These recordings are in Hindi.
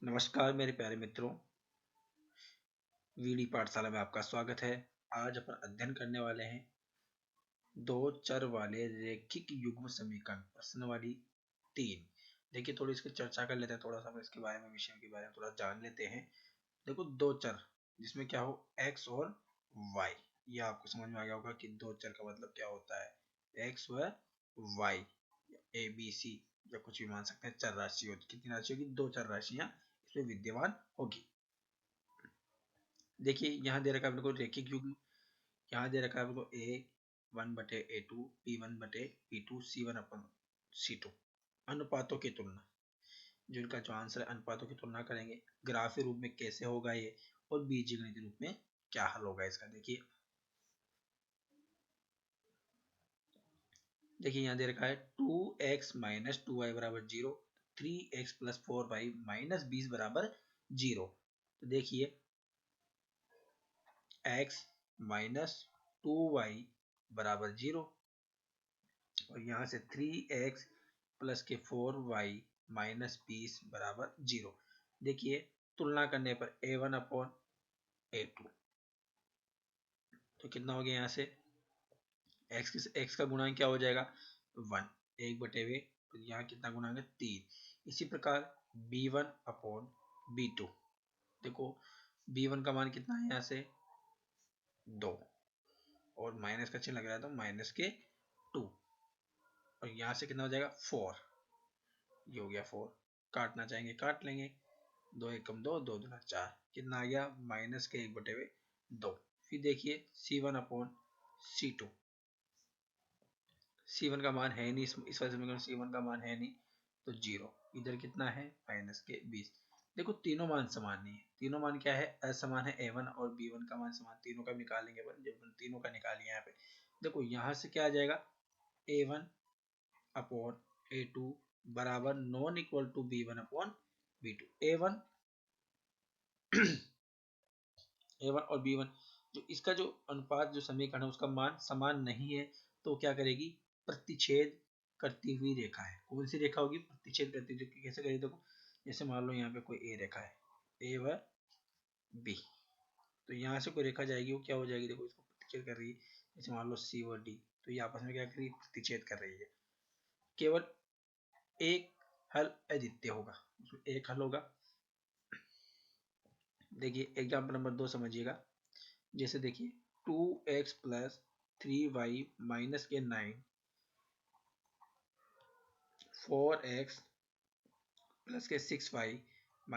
नमस्कार मेरे प्यारे मित्रों, वीडी पाठशाला में आपका स्वागत है। आज अपन अध्ययन करने वाले हैं दो चर वाले रैखिक युग्म समीकरण प्रश्नावली 3। देखिए थोड़ी इसकी चर्चा कर लेते हैं, थोड़ा सा इसके बारे में, विषय के बारे में थोड़ा जान लेते हैं। देखो दो चर जिसमें क्या हो x और y, ये आपको समझ में आ गया होगा कि दो चर का मतलब क्या होता है। x व y, a b c या कुछ भी मान सकते हैं। चर राशि होती, कितनी राशि होगी? दो चर राशियां इसमें विद्यमान होगी। देखिए यहाँ दे रखा है अपने को रैखिक युग्म, यहाँ दे रखा है अपने को a1/a2 b1/b2 c1/c2। अनुपातों की तुलना, जिनका जो आंसर है अनुपातों की तुलना करेंगे। ग्राफी रूप में कैसे होगा ये, और बीजगणित रूप में क्या हल होगा इसका। देखिए यहाँ दे रखा है 2x - 2y = 0, 3x + 4y - 20 = 0। तो देखिए x - 2y = 0 और यहाँ से 3x + 4y - 20 = 0। देखिए तुलना करने पर a1/a2 तो कितना हो गया, यहाँ से x का गुणांक क्या हो जाएगा 1, 1/, तो यहाँ कितना गुणांक है 3। इसी प्रकार b1/b2, देखो b1 का मान कितना है यहाँ से 2 और माइनस का चिन्ह लग रहा है तो -2, और यहाँ से कितना हो जाएगा 4, ये हो गया 4। काटना चाहेंगे काट लेंगे, 2 एकम 2, 2 दूना 4, कितना आ गया -1/2। फिर देखिए c1/c2, c1 का मान है नहीं, इस वजह से c1 का मान है नहीं तो 0। इधर कितना है -20। देखो तीनों मान समान नहीं है, तीनों मान क्या है असमान है। a1 और b1 का मान समान, तीनों का निकालेंगे अपन। जब तीनों का निकालिए यहाँ पे देखो यहाँ से क्या आ जाएगा a1/a2 बराबर non equal to b1/b2। a1 और b1 जो इसका जो अनुपात जो समीकरण है उसका मान समान नहीं है, तो क्या करेगी प्रतिच्छेद करती हुई रेखा है। कौन सी रेखा होगी? प्रतिच्छेद करती हुई। कैसे करेगी देखो, जैसे मान लो यहाँ पे कोई ए रेखा है, ए व बी, तो यहाँ से कोई रेखा जाएगी, वो क्या हो जाएगी देखो, इसको प्रतिच्छेद कर रही है। जैसे मान लो सी और डी, तो ये आपस में क्या कर रही है प्रतिच्छेद कर रही है। केवल एक हल अद्वितीय होगा, उसमें एक हल होगा। देखिए एग्जाम्पल नंबर 2 समझिएगा। जैसे देखिए 2x + 3y - 9, 4x + 6y -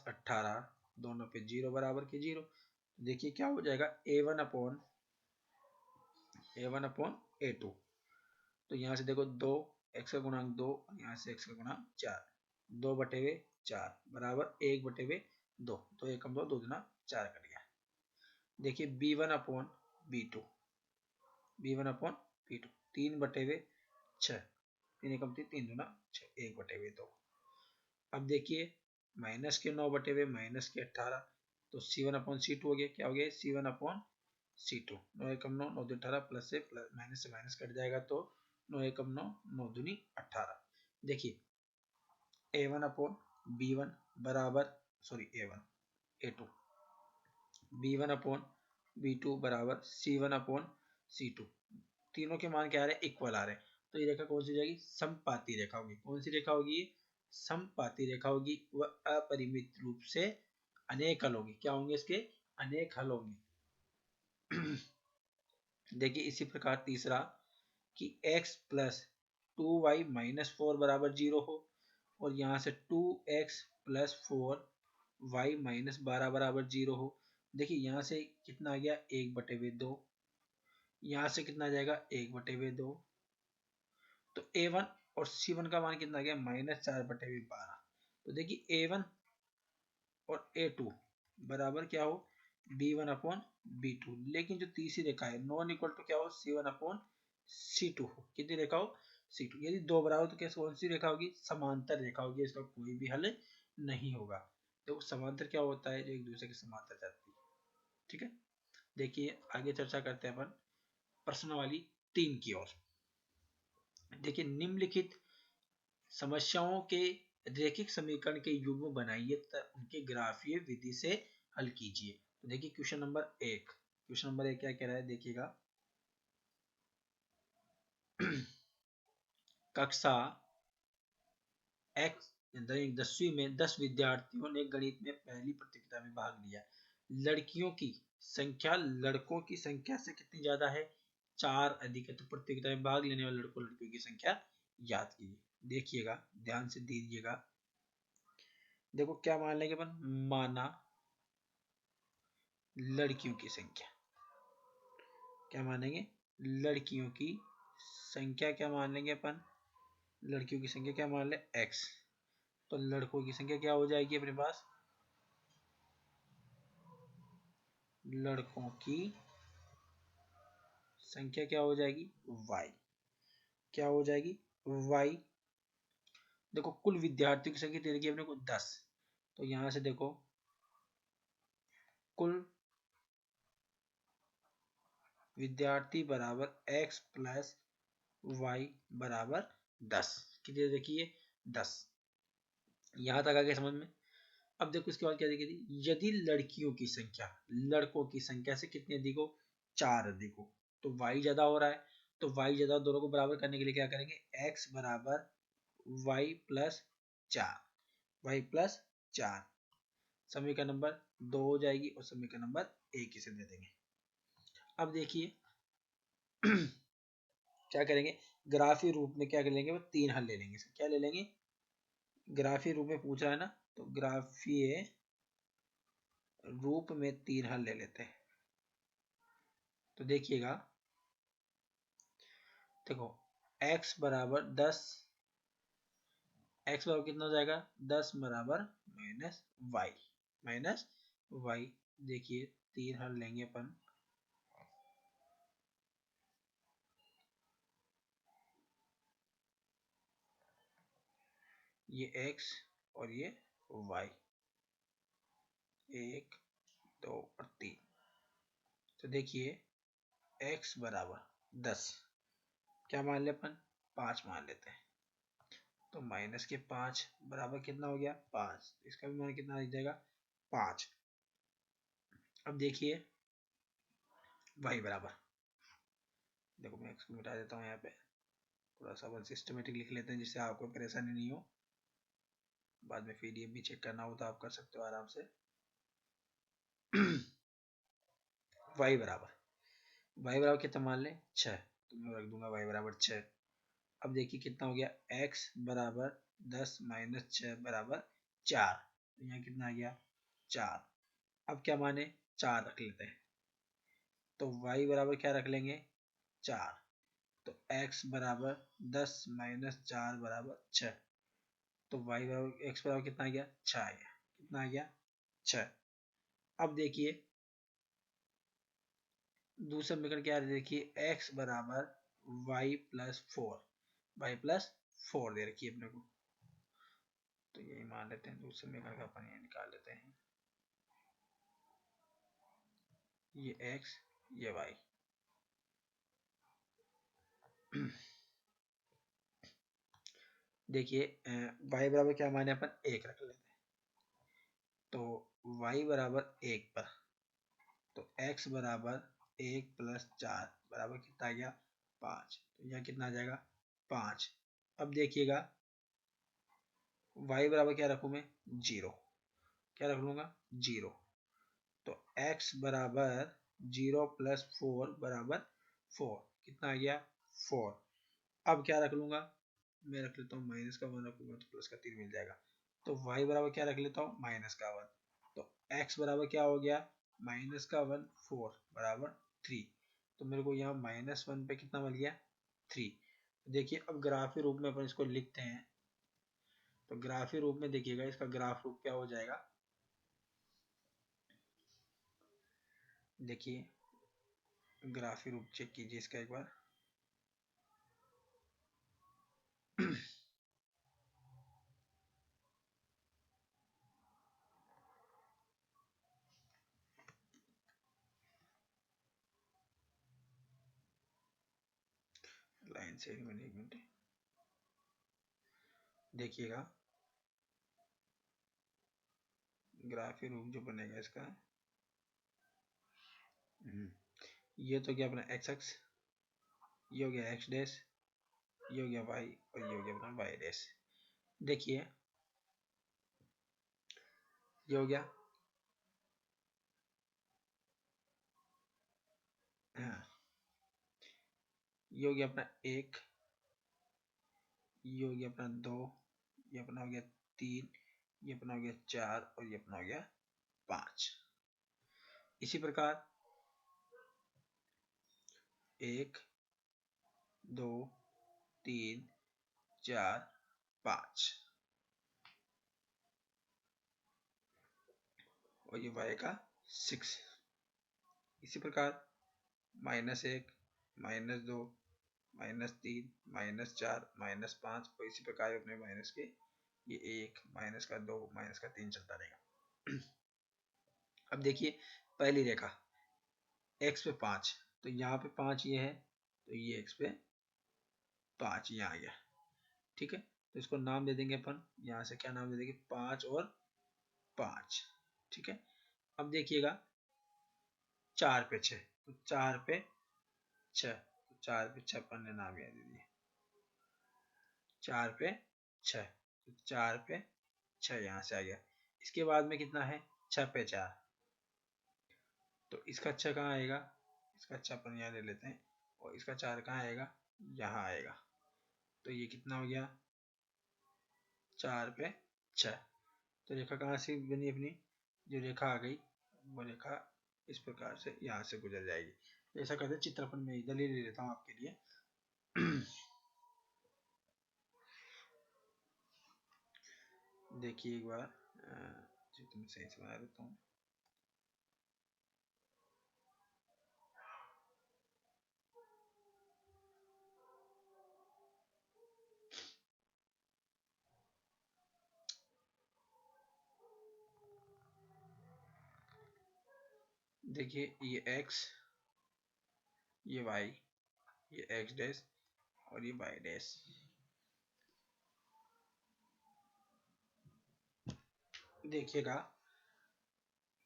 18, दोनों पे 0 बराबर के 0। देखिए क्या हो जाएगा a1/a2। तो यहाँ से देखो 2 x का गुणांक 2, यहाँ से x का गुणांक 4, 2/4 बराबर 1/2, 2 एकम 2, 2 दूना 4 कर दिया। देखिए b1/b2, 3/6, 3 एकम 3, 3 दूना 6, 1/2। अब देखिए माइनस के 9/, माइनस के 18, तो c1/c2 हो गया। क्या हो गया c1/c2, 9 एकम 9, 9 दूनी 18, प्लस से प्लस, माइनस से माइनस कट जाएगा तो 9 एकम 9, 9 दूनी 18। देखिए a1/b1 बराबर, सॉरी a1/a2, b1/b2 बराबर c1/c2। तीनों के मान क्या आ रहे हैं? इक्वल आ रहे हैं। तो ये रेखा कौन सी हो जाएगी? समपाती रेखा होगी। कौन सी रेखा होगी? समपाती रेखा होगी। वह अपरिमित रूप से अनेक हल होगी। क्या होंगे इसके? अनेक हल होंगे। देखिए इसी प्रकार तीसरा कि x + 2y - 4 = 0 हो, और यहाँ से 2x + 4y - 12 = 0 हो। देखिए यहाँ से कितना आ गया 1/2, यहाँ से कितना आ जाएगा 1/2। तो a1 और c1 का मान कितना आ गया -4/12। तो देखिए a1 और a2 बराबर क्या हो b1/b2, लेकिन जो तीसरी रेखा है नॉन इक्वल टू क्या हो c1/c2 हो। कितनी रेखा हो c2। यदि दो बराबर तो कैसे कौन सी रेखा होगी? समांतर रेखा होगी, इसका कोई भी हल नहीं होगा। तो समांतर क्या होता है? जो एक दूसरे के समांतर जाती है। ठीक है, देखिए आगे चर्चा करते हैं अपन प्रश्नावली 3 की ओर। देखिए निम्नलिखित समस्याओं के रेखिक समीकरण के युग्म बनाइए तथा उनके ग्राफीय विधि से हल कीजिए। तो देखिए क्वेश्चन नंबर 1, क्वेश्चन नंबर 1 क्या कह रहा है देखिएगा। कक्षा एक्स 10वीं में 10 विद्यार्थियों ने गणित में पहली प्रतियोगिता में भाग लिया। लड़कियों की संख्या लड़कों की संख्या से कितनी ज्यादा है, 4 अधिक है। तो प्रतियोगिता में भाग लेने वाले लड़कों लड़कियों की संख्या याद कीजिए। देखिएगा ध्यान से दीजिएगा। देखो क्या मान लेंगे अपन, माना लड़कियों की संख्या, क्या मानेंगे, लड़कियों की संख्या क्या मान लेंगे अपन, लड़कियों की संख्या क्या मान ले, x। तो लड़कों की संख्या क्या हो जाएगी अपने पास, लड़कों की संख्या क्या हो जाएगी, y। क्या हो जाएगी, y। देखो कुल विद्यार्थियों की संख्या दे देगी अपने को 10। तो यहां से देखो कुल विद्यार्थी बराबर x प्लस वाई बराबर 10। कितने देखिए 10। यहां तक आ गया समझ में। अब देखो इसके बाद क्या देखिए थी, यदि लड़कियों की संख्या लड़कों की संख्या से कितनी अधिक हो, 4 अधिक हो। तो y ज्यादा हो रहा है, तो y ज्यादा, दोनों को बराबर करने के लिए क्या करेंगे, x बराबर y प्लस 4, y प्लस 4। समीकरण नंबर 2 हो जाएगी और समीकरण नंबर 1 इसे दे देंगे। अब देखिए क्या करेंगे, ग्राफी रूप में क्या कर लेंगे, वो 3 हल ले लेंगे। क्या ले लेंगे, ग्राफी रूप में पूछ रहा है ना, तो ग्राफीय रूप में 3 हल ले लेते हैं। तो देखिएगा, देखो x बराबर 10, x बराबर कितना हो जाएगा, 10 बराबर माइनस वाई, माइनस वाई। देखिए 3 हल लेंगे अपन, ये x और ये y, 1 2 और 3। तो देखिए x बराबर 10, क्या मान ले अपन, 5 मान लेते हैं। तो माइनस के 5 बराबर कितना हो गया, 5। इसका भी मान कितना आ जाएगा, 5। अब देखिए y बराबर, देखो मैं x को मिटा देता हूँ यहाँ पे, थोड़ा सा अपन सिस्टमेटिक लिख लेते हैं जिससे आपको परेशानी नहीं हो। बाद में पीडीएफ भी चेक करना हो तो आप कर सकते हो आराम से। y बराबर कितना मान ले, 6। तो मैं रख दूंगा y बराबर 6। अब देखिए कितना हो गया, x बराबर 10 माइनस 6 बराबर 4। तो यहाँ कितना आ गया, 4। अब क्या माने, 4 रख लेते हैं। तो y बराबर क्या रख लेंगे, 4। तो x बराबर 10 माइनस 4 बराबर 6। तो y बराबर x बराबर कितना आ गया, 6 आ गया। कितना आ गया, 6। अब देखिए दूसरा समीकरण क्या है, देखिए x बराबर y प्लस 4, y प्लस 4 दे रखी है अपने को। तो यही मान लेते हैं, दूसरे समीकरण का अपन ये निकाल लेते हैं, ये x ये y। देखिए y बराबर क्या माने अपन, 1 रख लेते हैं। तो y बराबर 1 पर, तो x बराबर 1 प्लस 4 बराबर कितना आ गया, 5। तो यहाँ कितना आ जाएगा, 5। अब देखिएगा y बराबर क्या रखूँ मैं, 0। क्या रख लूंगा, 0। तो x बराबर 0 प्लस 4 बराबर 4। कितना आ गया, 4। अब क्या रख लूंगा, मैं रख लेता हूँ माइनस का 1 रखूंगा तो प्लस का 3 मिल जाएगा। तो y बराबर क्या रख लेता हूँ, माइनस का 1। तो x बराबर क्या हो गया, माइनस का 1 4 बराबर 3। तो मेरे को यहाँ -1 पे कितना मिल गया, 3। देखिए अब ग्राफी रूप में अपन इसको लिखते हैं। तो ग्राफी रूप में देखिएगा, इसका ग्राफ रूप क्या हो जाएगा, देखिए ग्राफी रूप चेक कीजिए इसका एक बार। लाइन से एक मिनट देखिएगा, ग्राफी रूप जो बनेगा इसका, ये तो क्या अपना एक्स एक्स, ये हो गया एक्स डैश, ये हो गया वाई और ये हो गया अपना वाई डैश। देखिए ये हो गया, हाँ ये हो गया अपना एक, ये हो गया अपना दो, ये अपना हो गया तीन, ये अपना हो गया चार और ये अपना हो गया पांच। इसी प्रकार एक दो तीन चार पांच, और ये वाई का सिक्स। इसी प्रकार माइनस एक, माइनस दो, माइनस तीन, माइनस चार, माइनस पांच, और इसी प्रकार अपने माइनस के ये एक, माइनस का दो, माइनस का तीन चलता रहेगा। अब देखिए पहली रेखा x पे पांच, तो यहाँ पे पांच ये है, तो ये x पे पांच यहाँ आ गया। ठीक है, तो इसको नाम दे देंगे अपन, यहाँ से क्या नाम दे देंगे, पांच और पांच। ठीक है, अब देखिएगा चार पे छः, तो चार पे छः, तो चार पे छः अपन ने नाम याद दे दिया, चार पे छः, तो चार पे छः यहाँ से आ गया। इसके बाद में कितना है, छः पे चार, तो इसका छः कहाँ आएगा, इसका छः अपन यहाँ ले लेते हैं, और इसका चार कहाँ आएगा, यहाँ आएगा। तो ये कितना हो गया, चार पे छः। तो रेखा कहाँ से बनी अपनी, जो रेखा आ गई वो रेखा इस प्रकार से यहाँ से गुजर जाएगी। ऐसा करते चित्रपट में दलील ले लेता हूँ आपके लिए। देखिए एक बार चित्र में सही से बना देता हूँ। देखिए ये x, ये y, ये x डैश और ये y डैश। देखिएगा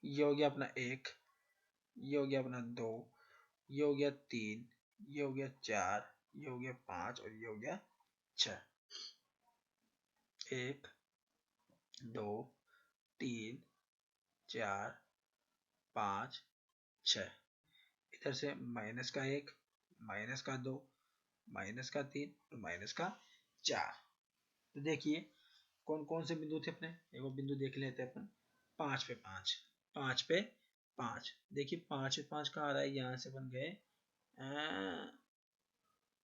ये हो गया अपना एक, ये हो गया अपना दो, ये हो गया तीन, ये हो गया चार, ये हो गया पांच और ये हो गया छः। एक दो तीन चार पाँच छः, इधर से माइनस का एक, माइनस का दो, माइनस का तीन और माइनस का चार। तो देखिए कौन कौन से बिंदु थे अपने, एक और बिंदु देख लेते हैं अपन, पाँच पे पाँच, पाँच पे पाँच। देखिए पाँच पे पाँच कहाँ आ रहा है, यहाँ से बन गए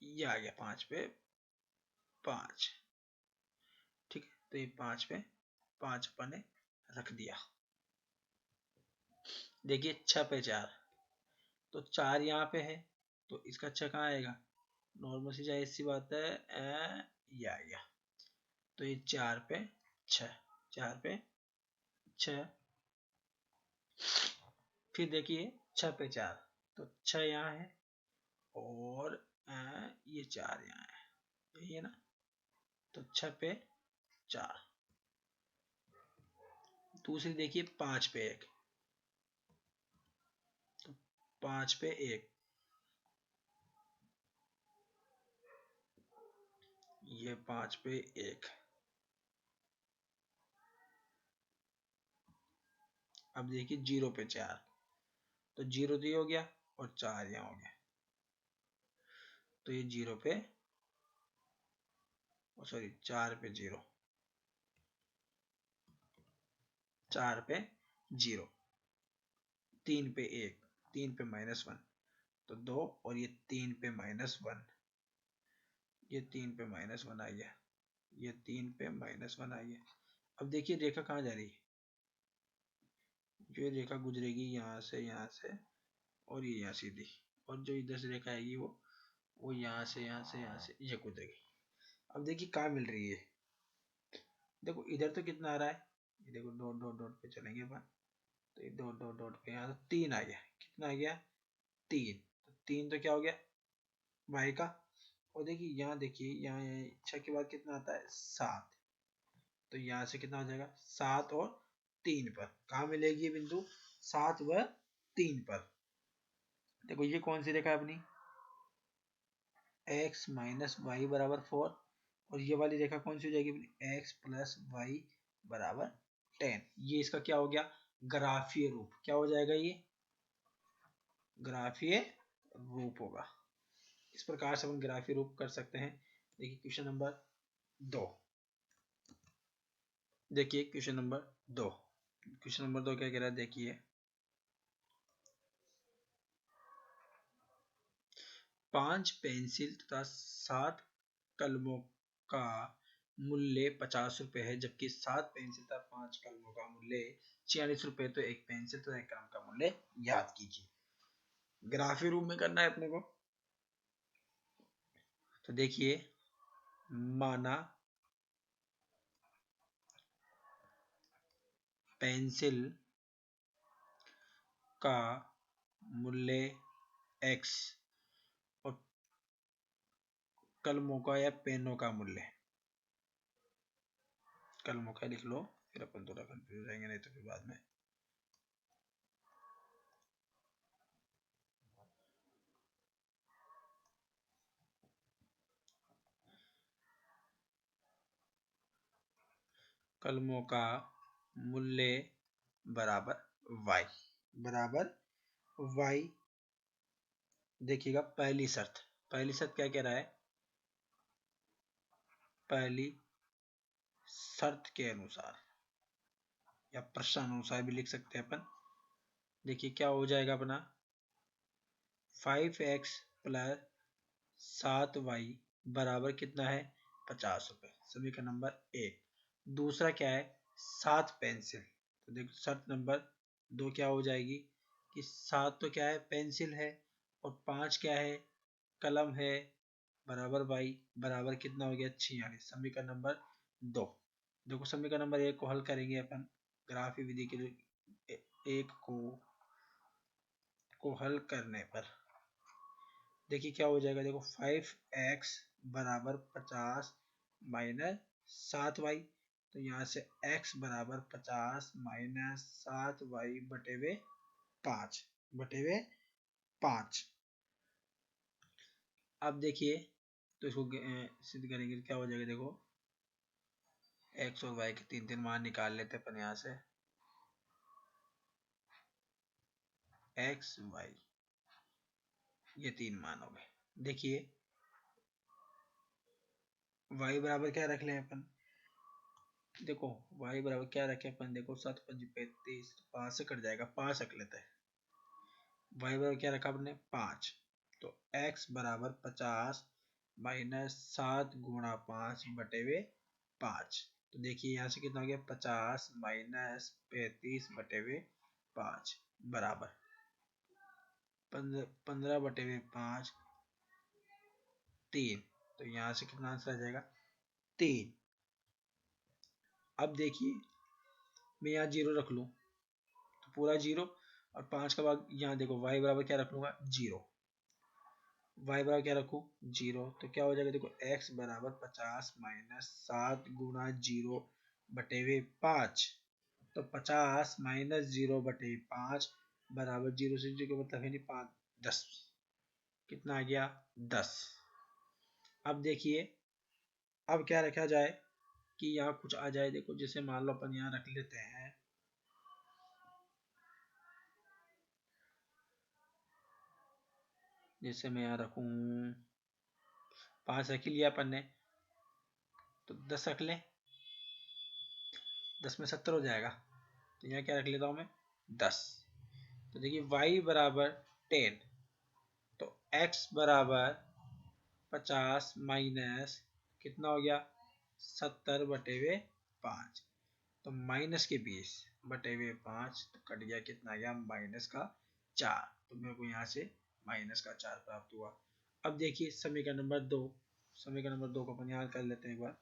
ये आ गया पाँच पे पाँच। ठीक है, तो ये पाँच पे पाँच अपन ने रख दिया। देखिए छः पे चार, तो चार यहाँ पे है, तो इसका छः कहाँ आएगा, नॉर्मल सी जाहिर सी बात है ये आ गया। तो ये चार पे छः, चार पे छः। फिर देखिए छः पे चार, तो छः यहाँ है और ये चार यहाँ है, यही है ना, तो छः पे चार। दूसरी देखिए पाँच पे एक, तो पाँच पे एक, ये पाँच पे एक। अब देखिए जीरो पे चार, तो जीरो तो ये हो गया और चार यहाँ हो गया, तो ये जीरो पे, सॉरी चार पे जीरो, चार पे जीरो। तीन पे एक, तीन पे माइनस वन, तो दो, और ये तीन पे माइनस वन, ये तीन पे माइनस वन आ गया, ये तीन पे माइनस वन आ गया। अब देखिए रेखा कहाँ जा रही है, जो रेखा गुजरेगी यहाँ से और ये यहाँ सीधी, और जो इधर से रेखा आएगी वो यहाँ से ये गुजरेगी। अब देखिए कहाँ मिल रही है, देखो इधर तो कितना आ रहा है, ये देखो डॉट डॉट डॉट पे चलेंगे अपन, तो ये डॉट डॉट डॉट पे यहाँ तो तीन आ गया, कितना आ गया तीन, तो तीन तो क्या हो गया y का। और देखिए यहाँ देखिए यहाँ छः के बाद कितना आता है सात, तो यहाँ से कितना हो जाएगा सात और 3 पर। कहाँ मिलेगी ये बिंदु? 7 व 3 पर। देखो ये कौन सी रेखा है अपनी? x माइनस वाई बराबर 4, और ये वाली रेखा कौन सी हो जाएगी अपनी? x प्लस वाई बराबर 10। ये इसका क्या हो गया? ग्राफीय रूप। क्या हो जाएगा ये? ग्राफीय रूप होगा। इस प्रकार से हम ग्राफीय रूप कर सकते हैं। देखिए क्वेश्चन नंबर 2। देखिए क्वेश्चन नंबर 2। क्वेश्चन नंबर 2 क्या कह रहा है? देखिए 5 पेंसिल तथा 7 कलमों का मूल्य 50 रुपए है, जबकि 7 पेंसिल तथा 5 कलमों का मूल्य 46 रुपए। तो एक पेंसिल तथा एक कलम का मूल्य याद कीजिए। ग्राफीय रूप में करना है अपने को। तो देखिए, माना पेंसिल का मूल्य x और कलमों का या पेनों का मूल्य, कलमों का लिख लो, फिर अपन थोड़ा कंफ्यूज हो जाएंगे नहीं तो फिर बाद में। कलमों का मूल्य बराबर y बराबर y। देखिएगा पहली शर्त क्या कह रहा है? पहली शर्त के अनुसार या प्रश्न अनुसार भी लिख सकते हैं अपन। देखिए क्या हो जाएगा अपना? 5x प्लस 7y बराबर कितना है? 50 रुपए। समीकरण नंबर 1। दूसरा क्या है? 7 पेंसिल। तो देखो शर्त नंबर 2 क्या हो जाएगी कि 7 तो क्या है? पेंसिल है, और 5 क्या है? कलम है, बराबर y बराबर कितना हो गया? 46। समीकरण नंबर 2। देखो समीकरण नंबर 1 को हल करेंगे अपन ग्राफी विधि के लिए। एक को हल करने पर देखिए क्या हो जाएगा? देखो 5x बराबर 50 माइनस 7y। तो यहाँ से x बराबर 50 माइनस 7y बटे 5। अब देखिए तो इसको सिद्ध करेंगे तो क्या हो जाएगा? देखो x और y के 3 मान निकाल लेते हैं अपन यहाँ से। x y ये 3 मान हो गए। देखिए y बराबर क्या रख लें अपन? देखो y बराबर क्या रखे अपन? देखो 7 5 35, 5 से कट जाएगा, 5 रख लेते हैं। y बराबर क्या रखा अपने? 5। तो x बराबर 50 माइनस 7 गुणा 5 बटे 5। तो देखिए यहाँ से कितना हो गया? 50 माइनस 35 बटे 5 बराबर 15 बटे 5 3। तो यहाँ से कितना आंसर आ जाएगा? 3। अब देखिए मैं यहाँ 0 रख लूँ तो पूरा 0, और 5 का भाग यहाँ देखो y बराबर क्या रख लूंगा? 0। y बराबर क्या रखूँ? 0। तो क्या हो जाएगा? देखो x बराबर 50 माइनस 7 गुणा 0 बटे 5। तो 50 माइनस 0 बटे 5 बराबर 0 से 0 का मतलब है नहीं 5 10। कितना आ गया? 10। अब देखिए अब क्या रखा जाए कि यहाँ कुछ आ जाए। देखो जैसे मान लो अपन यहाँ रख लेते हैं, जैसे मैं यहाँ रखूँ 5 रख लिया अपन ने, तो 10 रख लें, 10 में 70 हो जाएगा। तो यहाँ क्या रख लेता हूँ मैं? 10। तो देखिए y बराबर 10, तो x बराबर 50 माइनस कितना हो गया? 70 बटे 5। तो माइनस के 20 बटे 5, तो कट गया, कितना गया? माइनस का 4। तो मेरे को यहाँ से माइनस का 4 प्राप्त हुआ। अब देखिए समीकरण नंबर 2। समीकरण नंबर 2 को अपन यहाँ कर लेते हैं एक बार।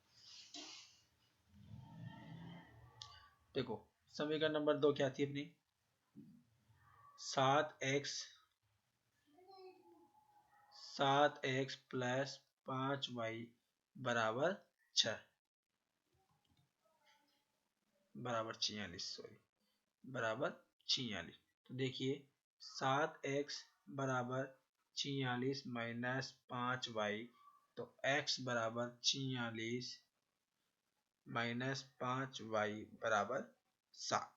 देखो समीकरण नंबर 2 क्या थी अपनी? 7x प्लस 5y बराबर 6 बराबर 46। सॉरी बराबर 46। तो देखिए 7x बराबर 46 माइनस 5y, तो x बराबर 46 माइनस 5y बराबर 7।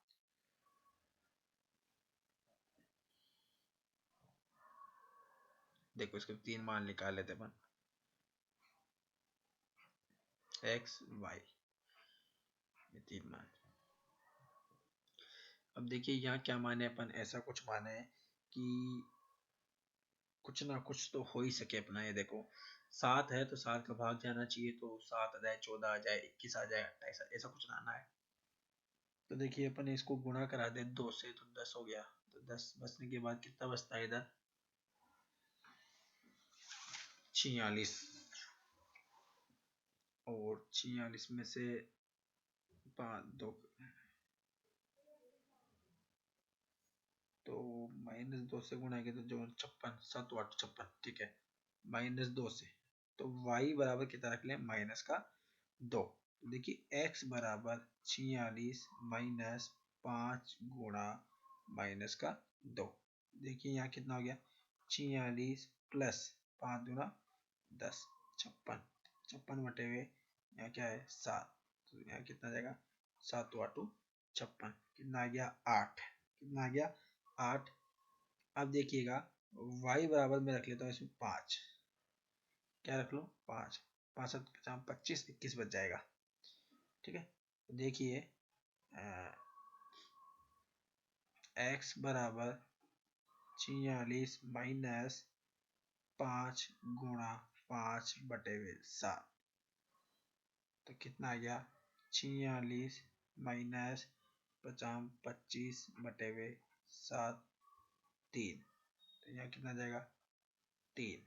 देखो इसके तीन मान निकाल लेते अपन, x y, ये तीन मान। अब देखिए यहाँ क्या माने अपन, ऐसा कुछ माने कि कुछ ना कुछ तो हो ही सके अपना। ये देखो 7 है तो 7 का भाग जाना चाहिए, तो 7 आ जाए, 14 आ जाए, 21 आ जाए, 28, ऐसा कुछ लाना है। तो देखिए अपन इसको गुणा करा दे 2 से, तो 10 हो गया। तो 10 बचने के बाद कितना बचता है इधर, 46। और 46 में से 5 2, तो -2 से गुणा किया तो जो 56, 7 8 56, ठीक है। -2 से, तो y बराबर कितना रख लें, माइनस का 2। देखिए x बराबर 46 माइनस 5 गुणा माइनस का 2। देखिए यहाँ कितना हो गया, 46 प्लस 5 गुना 10, 56, 56 बटे हुए यहाँ क्या है 7, तो यहाँ कितना जाएगा, 7 8 56, कितना आ गया 8, कितना आ गया 8। अब देखिएगा y बराबर में रख लेता हूँ इसमें 5, क्या रख लो 5, 5 7 25, 21 बच जाएगा, ठीक है। तो देखिए x बराबर 46 माइनस 5 गुणा 5 बटे हुए 7, तो कितना आ गया 46 माइनस 50 25 बटे हुए 7 3, तो यहाँ कितना जाएगा 3।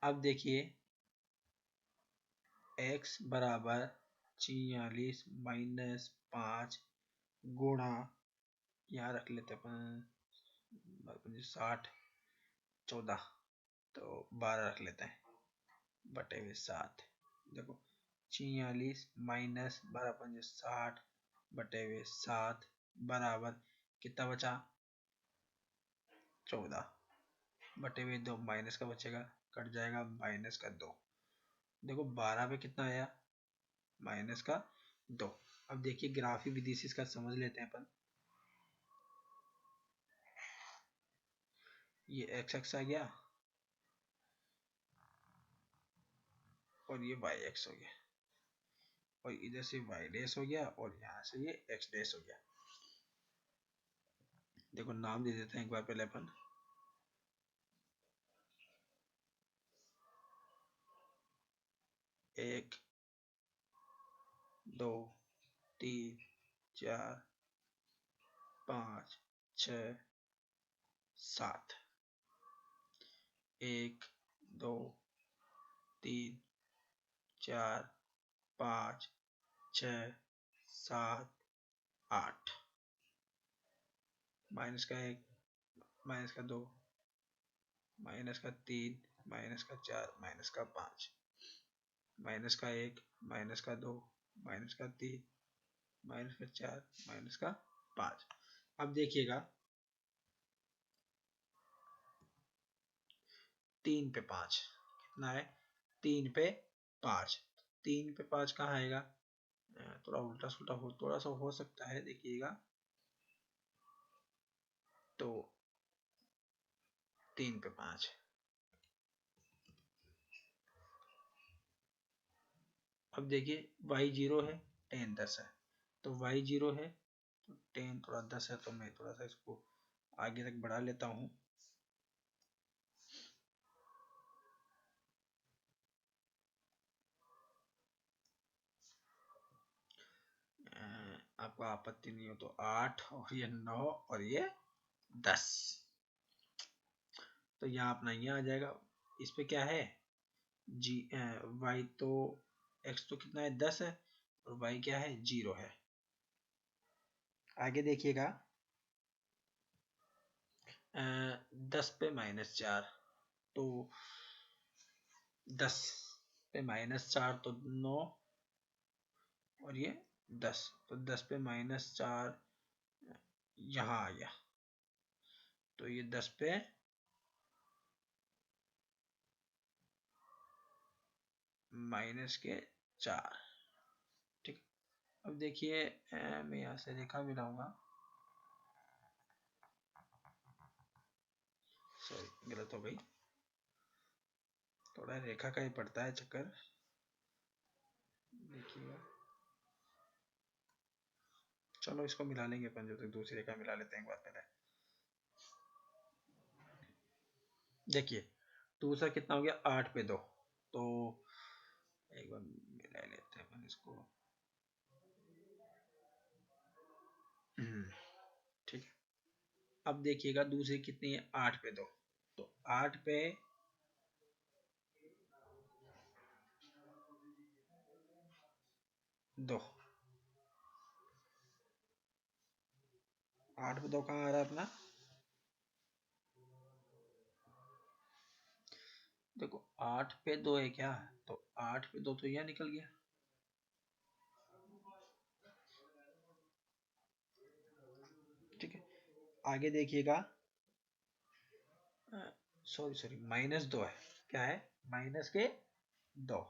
अब देखिए x बराबर 46 माइनस 5 गुणा, यहाँ रख लेते अपन 60 14, तो 12 रख लेते हैं बटे हुए 7। देखो 46 माइनस 12 पंजे 60 बटे हुए 7 बराबर कितना बचा, 14 बटे हुए 2, माइनस का बचेगा, कट जाएगा माइनस का 2। देखो 12 पे कितना आया, माइनस का 2। अब देखिए ग्राफी विधि से इसका समझ लेते हैं अपन। ये एक्स एक्स आ गया और ये वाई एक्स हो गया, और इधर से वाई डैश हो गया, और यहाँ से ये एक्स डैश हो गया। देखो नाम दे देते हैं एक बार पहले अपन, 1 2 3 4 5 6 7, 1 2 3 4 5 6 7 8, माइनस का 1, माइनस का 2, माइनस का 3, माइनस का 4, माइनस का 5, माइनस का 1, माइनस का 2, माइनस का 3, माइनस का 4, माइनस का 5। अब देखिएगा 3 पे 5 कितना है, 3 पे 5, 3 पे 5 कहाँ आएगा, थोड़ा उल्टा सुल्टा हो, थोड़ा सा हो सकता है, देखिएगा तो 3 पे 5, अब देखिए y 0 है, tan 10 है, तो y 0 है तो tan थोड़ा 10 है, तो मैं थोड़ा सा इसको आगे तक बढ़ा लेता हूँ। आपको आपत्ति नहीं हो तो 8 और ये 9 और ये 10, तो यहाँ अपना ये आ जाएगा। इस पे क्या है जी, y तो x तो कितना है 10 है, और y क्या है 0 है। आगे देखिएगा 10 पे -4, तो 10 पे -4 तो 9, और ये 10, तो 10 पे -4 यहाँ आ गया, तो ये 10 पे -4। ठीक, अब देखिए मैं यहाँ से रेखा मिलाऊंगा, सॉरी गलत हो गई, थोड़ा रेखा का ही पड़ता है चक्कर। देखिएगा, चलो इसको मिला लेंगे अपन, जो तक दूसरी रेखा मिला लेते हैं एक बार पहले। देखिए दूसरा कितना हो गया, 8 पे 2, तो एक बार मिला लेते हैं अपन इसको। ठीक है, अब देखिएगा दूसरी कितनी है, 8 पे 2, तो 8 पे 2, 8 पे 2 कहाँ आ रहा है अपना, देखो 8 पे 2 है क्या, तो 8 पे 2 तो यह निकल गया। ठीक है, आगे देखिएगा, सॉरी सॉरी -2 है, क्या है, -2।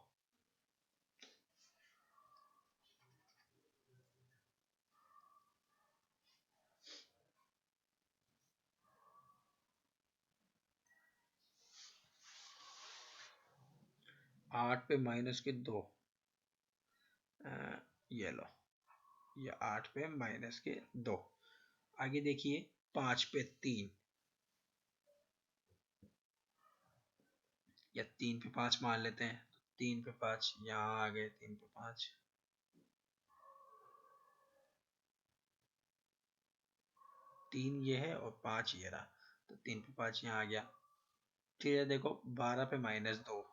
8 पे -2, ये लो, ये 8 पे -2। आगे देखिए 5 पे 3, या 3 पे 5 मान लेते हैं, 3 पे 5 यहाँ आ गए, 3 पे 5, 3 ये है और 5 ये रहा, तो 3 पे 5 यहाँ आ गया। फिर ये देखो 12 पे -2,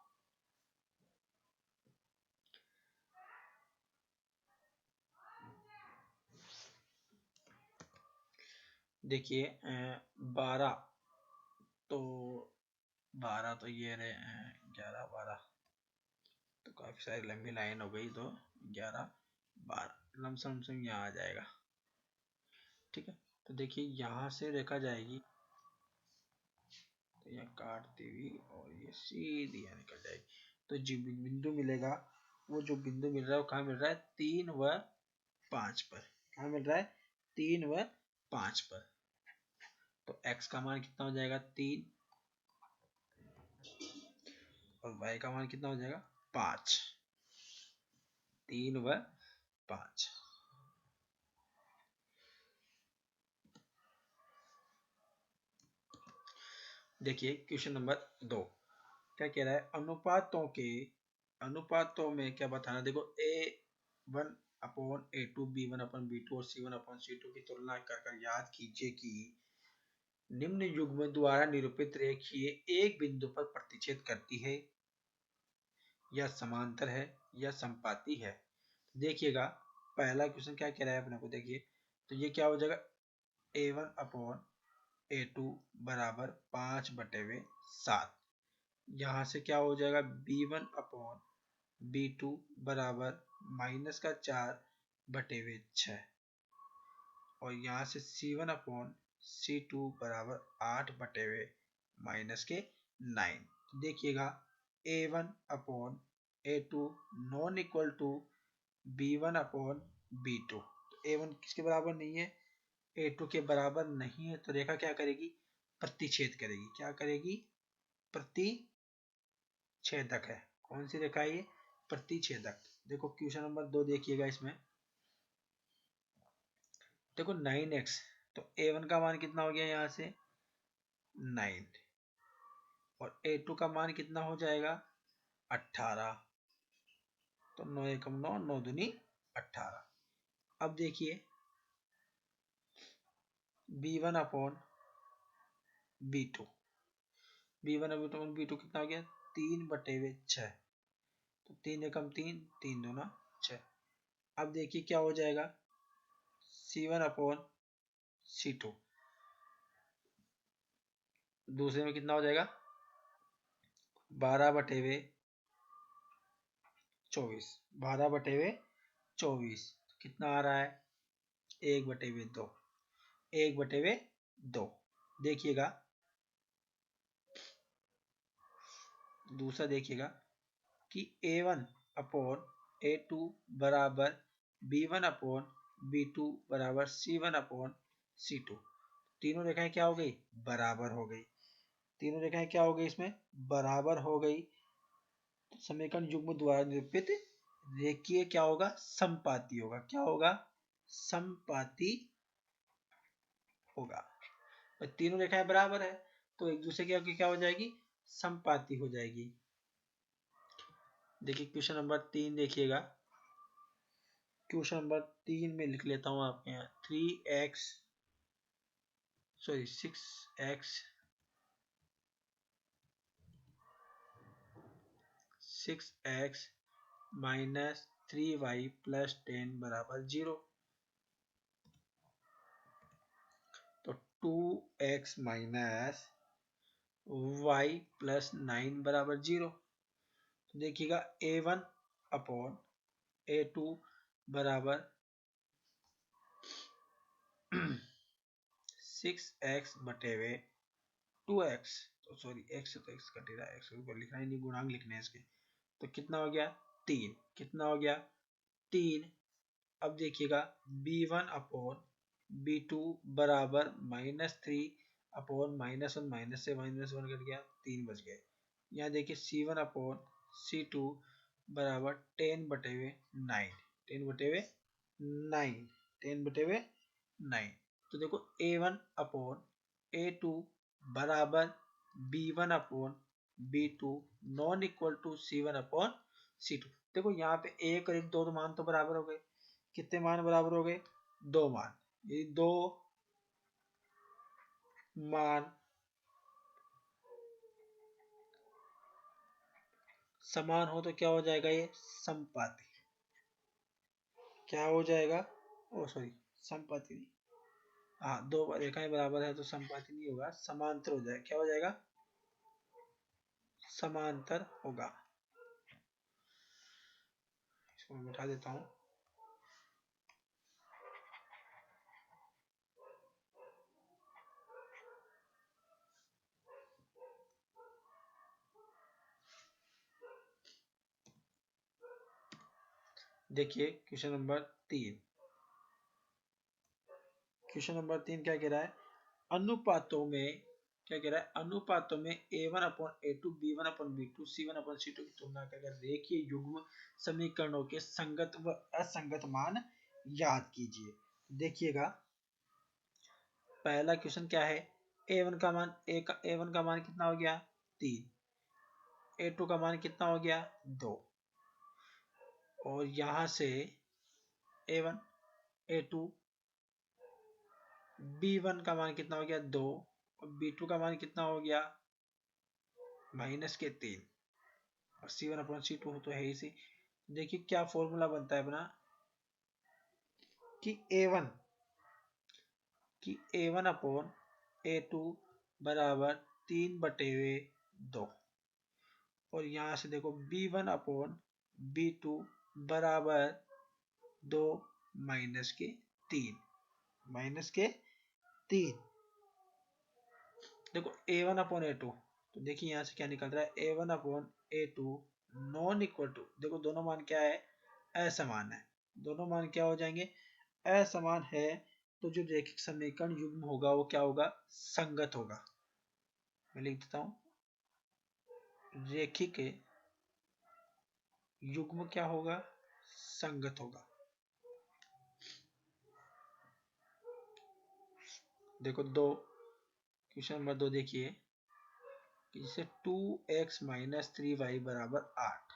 देखिए 12, तो 12 तो ये रहे 11 12, तो काफी सारी लंबी लाइन हो गई, तो 11 12 लमसम से यहाँ आ जाएगा। ठीक है, तो देखिए यहाँ से रेखा जाएगी, तो यहाँ काटती हुई और ये सीधी यहाँ निकल जाएगी, तो जो बिंदु मिलेगा, वो जो बिंदु मिल रहा है वो कहाँ मिल रहा है, 3 व 5 पर, कहाँ मिल रहा है, 3 व 5 पर। तो x का मान कितना हो जाएगा, 3, और y का मान कितना हो जाएगा, 5, 3 व 5। देखिए क्वेश्चन नंबर 2 क्या कह रहा है, अनुपातों में क्या बताना, देखो A1/A2, B1/B2 और C1/C2 की तुलना कर याद कीजिए कि निम्न युग्म द्वारा निरूपित रेखीय एक बिंदु पर प्रतिच्छेद करती है, या समांतर है, या संपाती है। देखिएगा पहला क्वेश्चन क्या कह रहा है अपने को, देखिए तो ये क्या हो जाएगा, A1/A2 बराबर 5/7, यहाँ से क्या हो जाएगा, B1/B2 बराबर -4/6, और यहाँ से C1/C2 बराबर 8/-9। देखिएगा A1/A2 non equal to B1/B2, तो A1 किसके बराबर नहीं है, A2 के बराबर नहीं है, तो रेखा क्या करेगी, प्रतिच्छेद करेगी, क्या करेगी, प्रतिच्छेदक है। कौन सी रेखा है ये, प्रतिच्छेदक। देखो क्वेश्चन नंबर 2 देखिएगा, इसमें देखो 9x, तो A1 का मान कितना हो गया, यहाँ से 9, और A2 का मान कितना हो जाएगा, 18, तो 9 एकम 9, 9 दूनी 18। अब देखिए B1/B2, B1/B2 कितना हो गया, 3/6, तो 3 एकम 3, 3 दूना 6। अब देखिए क्या हो जाएगा, C1/C2, दूसरे में कितना हो जाएगा, 12/24, 12/24, 24, कितना आ रहा है 1/2, 1/2। देखिएगा दूसरा, देखिएगा कि a1 अपॉन a2 बराबर b1 अपॉन b2 बराबर c1 अपॉन c2। तीनों रेखाएं क्या हो गई, बराबर हो गई। तीनों रेखाएं क्या हो गई, इसमें बराबर हो गई। तो समीकरण युग्म द्वारा निरूपित रेखीय क्या होगा, समपाती होगा। क्या होगा, समपाती होगा। और तीनों रेखाएं बराबर है तो एक दूसरे की क्या हो जाएगी, समपाती हो जाएगी। देखिए क्वेश्चन नंबर 3 देखिएगा। क्वेश्चन नंबर 3 में लिख लेता हूं आपके यहाँ 6x माइनस 3y प्लस 10 बराबर 0। तो 2x माइनस y प्लस 9 बराबर 0। तो देखिएगा a1 अपॉन a2 बराबर 6x बटे हुए 2x। तो सॉरी x से तो x कट रहा है, x को लिखना ही नहीं, गुणांक लिखने हैं इसके। तो कितना हो गया 3, कितना हो गया 3। अब देखिएगा b1 अपॉन b2 बराबर -3 अपॉन -1, माइनस से -1 कट गया, 3 बच गए। यहाँ देखिए c1 अपॉन c2 बराबर 10/9, 10/9, 10/9। तो देखो a1 अपॉन a2 बराबर b1 upon b2 non equal to c1 upon c2। देखो यहाँ पे एक और एक दो मान तो बराबर हो गए। कितने मान बराबर हो गए, 2 मान। ये 2 मान समान हो तो क्या हो जाएगा, ये समपाती। क्या हो जाएगा, ओ सॉरी समपाती नहीं, हाँ 2 रेखाएं बराबर है तो समपाती नहीं होगा, समांतर हो जाएगा। क्या हो जाएगा, समांतर होगा। इसको मैं मिटा देता हूं। देखिए क्वेश्चन नंबर 3। क्वेश्चन नंबर 3 क्या कह रहा है, अनुपातों में क्या कह रहा है, अनुपातों में a1 upon a2 b1 upon b2 c1 upon c2 की तुलना कर रेखीय युग्म समीकरणों के संगत व असंगत मान याद कीजिए। देखिएगा पहला क्वेश्चन क्या है, a1 का मान a1 का मान कितना हो गया 3, a2 का मान कितना हो गया 2, और यहां से a1 a2 b1 का मान कितना हो गया 2 और b2 का मान कितना हो गया -3, और c1 अपॉन c2 तो है ही सी। देखिए क्या फॉर्मूला बनता है अपना कि a1 अपॉन a2 बराबर 3/2, और यहां से देखो b1 अपॉन b2 बराबर 2 -3। देखो a1 अपॉन a2, तो देखिए यहां से क्या निकल रहा है a1 upon a2 non equal to, देखो दोनों मान क्या है, असमान है। दोनों मान क्या हो जाएंगे, असमान है। तो जो रैखिक समीकरण युग्म होगा वो क्या होगा, संगत होगा। मैं लिख देता हूं, रैखिक युग्म क्या होगा, संगत होगा। देखो क्वेश्चन नंबर 2 देखिए, जैसे 2x माइनस 3y बराबर 8,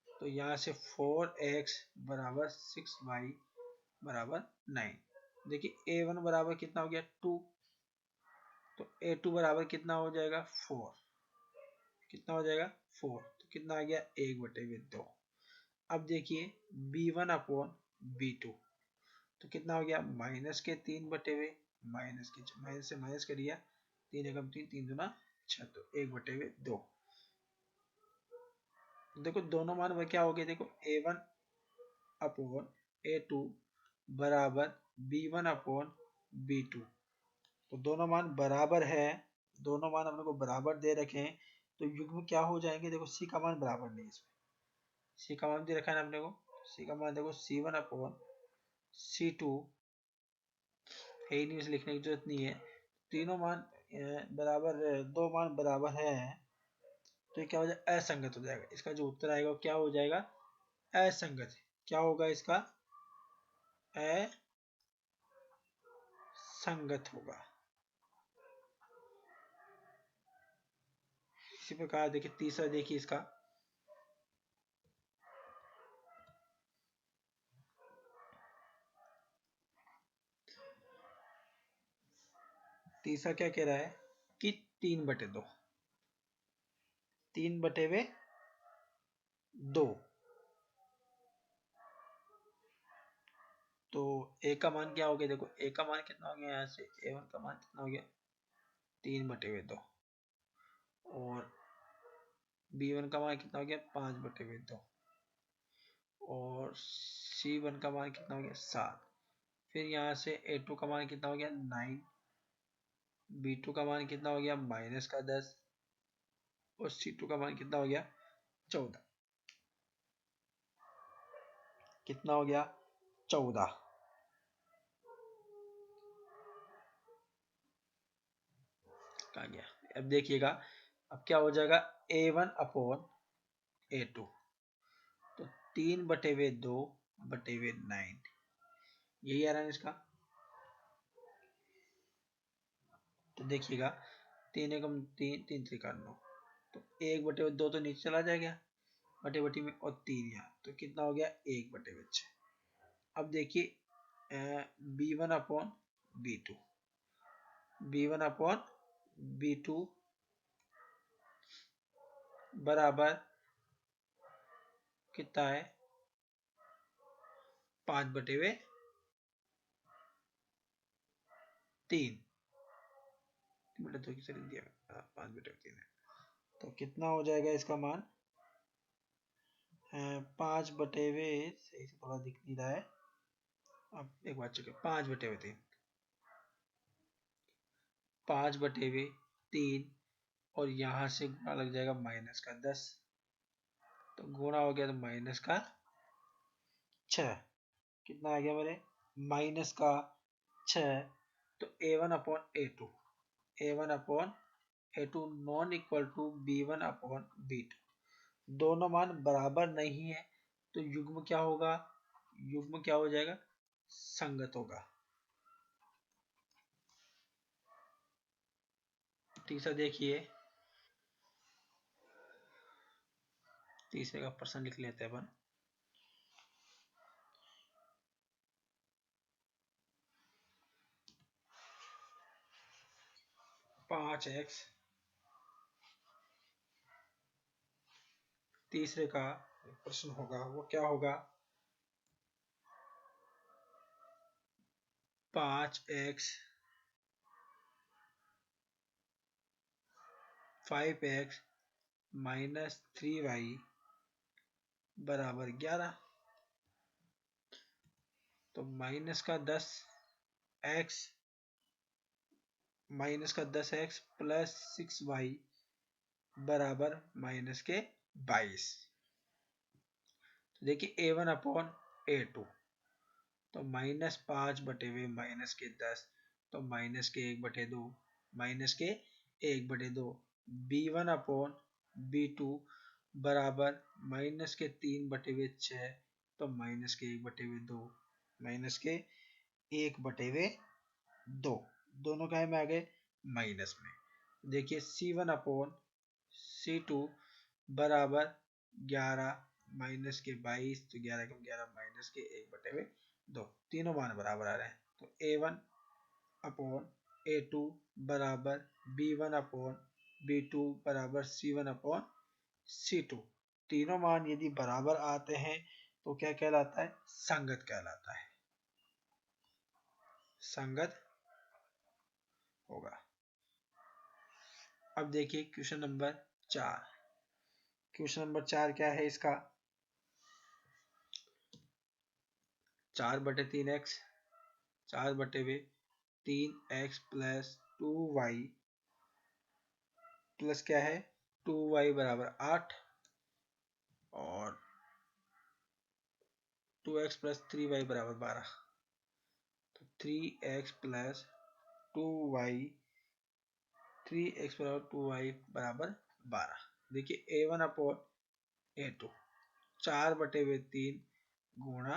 तो यहाँ से 4x बराबर 6y बराबर 9। देखिए a1 बराबर कितना हो गया 2, तो a2 बराबर कितना हो जाएगा 4, कितना हो जाएगा 4, तो कितना आ गया 1/2। अब देखिए b1 अपॉन b2, तो कितना हो गया -3/2, माइनस से माइनस करिए, 3 एकम 3, 3 दूना 6, तो 1/2। देखो दोनों मान वह क्या हो गए, देखो a1 अपॉन A2 बराबर B1 अपॉन B2। तो दोनों मान बराबर है, दोनों मान अपने को बराबर दे रखे हैं, तो युग्म क्या हो जाएंगे? देखो C का मान बराबर नहीं है इसमें, C का मान दे रखा है ना अपने को, C का मान देखो C1 अपॉन C2 है ही नहीं, इसे लिखने की जरूरत नहीं है। तीनों मान बराबर, दो मान बराबर है, तो ये क्या हो जाएगा? असंगत हो जाएगा। इसका जो उत्तर आएगा वो क्या हो जाएगा? असंगत। क्या होगा इसका? असंगत होगा। इसी प्रकार देखिए तीसरा, देखिए इसका तीसरा क्या कह रहा है कि 3/2, 3/2। तो ए का मान क्या हो गया? देखो ए का मान कितना हो गया, यहाँ से A1 का मान कितना हो गया? 3/2। और B1 का मान कितना हो गया? 5/2। और C1 का मान कितना हो गया? 7। फिर यहाँ से A2 का मान कितना हो गया? 9। B2 का मान कितना हो गया? -10। और C2 का मान कितना हो गया? 14। कितना हो गया? 14। कहा गया। अब देखिएगा, अब क्या हो जाएगा? A1 अपॉन A2, तो 3/2/9, यही आ रहा है इसका। तो देखिएगा, 3 एकम 3, 3 त्रिका 9, तो 1/2 तो नीचे चला जाएगा बटे बटी में, और 3 यहाँ, तो कितना हो गया? 1/6। अब देखिए B1 upon B2, B1 upon B2 बराबर कितना है? 5/3, 3/2 किसे लिख दिया? 5/3 है। तो कितना हो जाएगा इसका मान? 5/3, सही से थोड़ा दिख नहीं रहा है, अब एक बार चेक, 5/3, 5/3, और यहाँ से गुणा लग जाएगा -10, तो गुणा हो गया तो -6। कितना आ गया मेरे? -6। तो A1 upon A2 non equal to B1 upon B2, दोनों मान बराबर नहीं है, तो युग्म क्या होगा? युग्म क्या हो जाएगा? संगत होगा। तीसरा देखिए, तीसरे का प्रश्न लिख लेते हैं अपन। पांच एक्स, तीसरे का प्रश्न होगा वो क्या होगा? 5x 5x -3y बराबर 11। तो -10x प्लस 6y बराबर -22। तो देखिए A1 अपॉन A2, तो -5/10, तो -1/2, -1/2। B1 अपॉन B2 बराबर -3/6, तो -1/2, -1/2, दोनों काय में आ गए? माइनस में। देखिए C1 अपॉन C2 बराबर 11 -22, तो 11 कम 11 -1/2, तीनों मान बराबर आ रहे हैं। तो A1 अपॉन A2 बराबर B1 अपॉन B2 बराबर C1 अपॉन C2, तीनों मान यदि बराबर आते हैं तो क्या कहलाता है? संगत कहलाता है, संगत होगा। अब देखिए क्वेश्चन नंबर 4। क्वेश्चन नंबर 4 क्या है इसका? 4/3x, 4/3x plus 2y plus क्या है 2y बराबर 8 और 2x प्लस 3y बराबर 12। तो 3x प्लस 2y 3x बराबर 2y बराबर 12। देखिए A1/A2 4/3 गुणा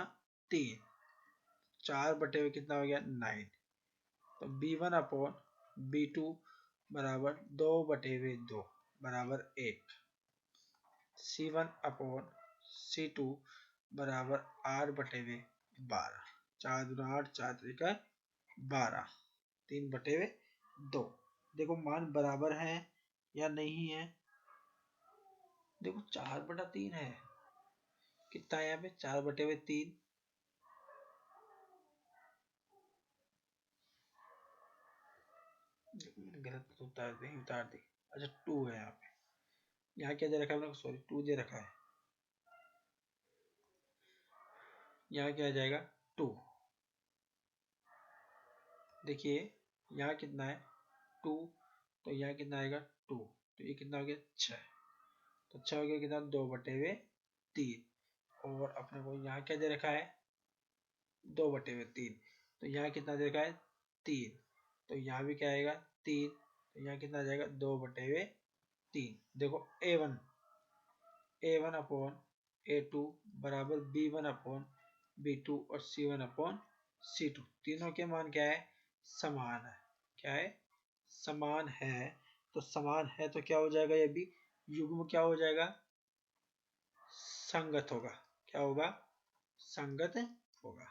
3, 4/, कितना हो गया 9। तो B1/B2 बराबर 2/2 बराबर 1। C1/C2 बराबर 8/12। 4 दूना 8, 4 त्रिका 12, 3/2। देखो मान बराबर है या नहीं है। देखो 4/3 है, कितना है यहाँ पे 4/3। गलत उतार दी। अच्छा 2 है यहाँ पे, यहाँ क्या दे रखा है, सॉरी 2 दे रखा है, यहाँ क्या आ जाएगा 2। देखिए यहाँ कितना है 2, तो यहाँ कितना आएगा 2, तो ये कितना हो गया 6। तो 6 हो गया कितना 2/3। और अपने को यहाँ क्या दे रखा है 2/3। तो यहाँ कितना दे रखा है 3, तो यहाँ भी क्या आएगा 3। तो यहाँ कितना आ जाएगा 2/3। देखो A1/A2 बराबर B1/B2 और C1/C2, तीनों के मान क्या है समान है। क्या है समान है, तो समान है तो क्या हो जाएगा, ये भी युग्म क्या हो जाएगा संगत होगा। क्या होगा संगत होगा।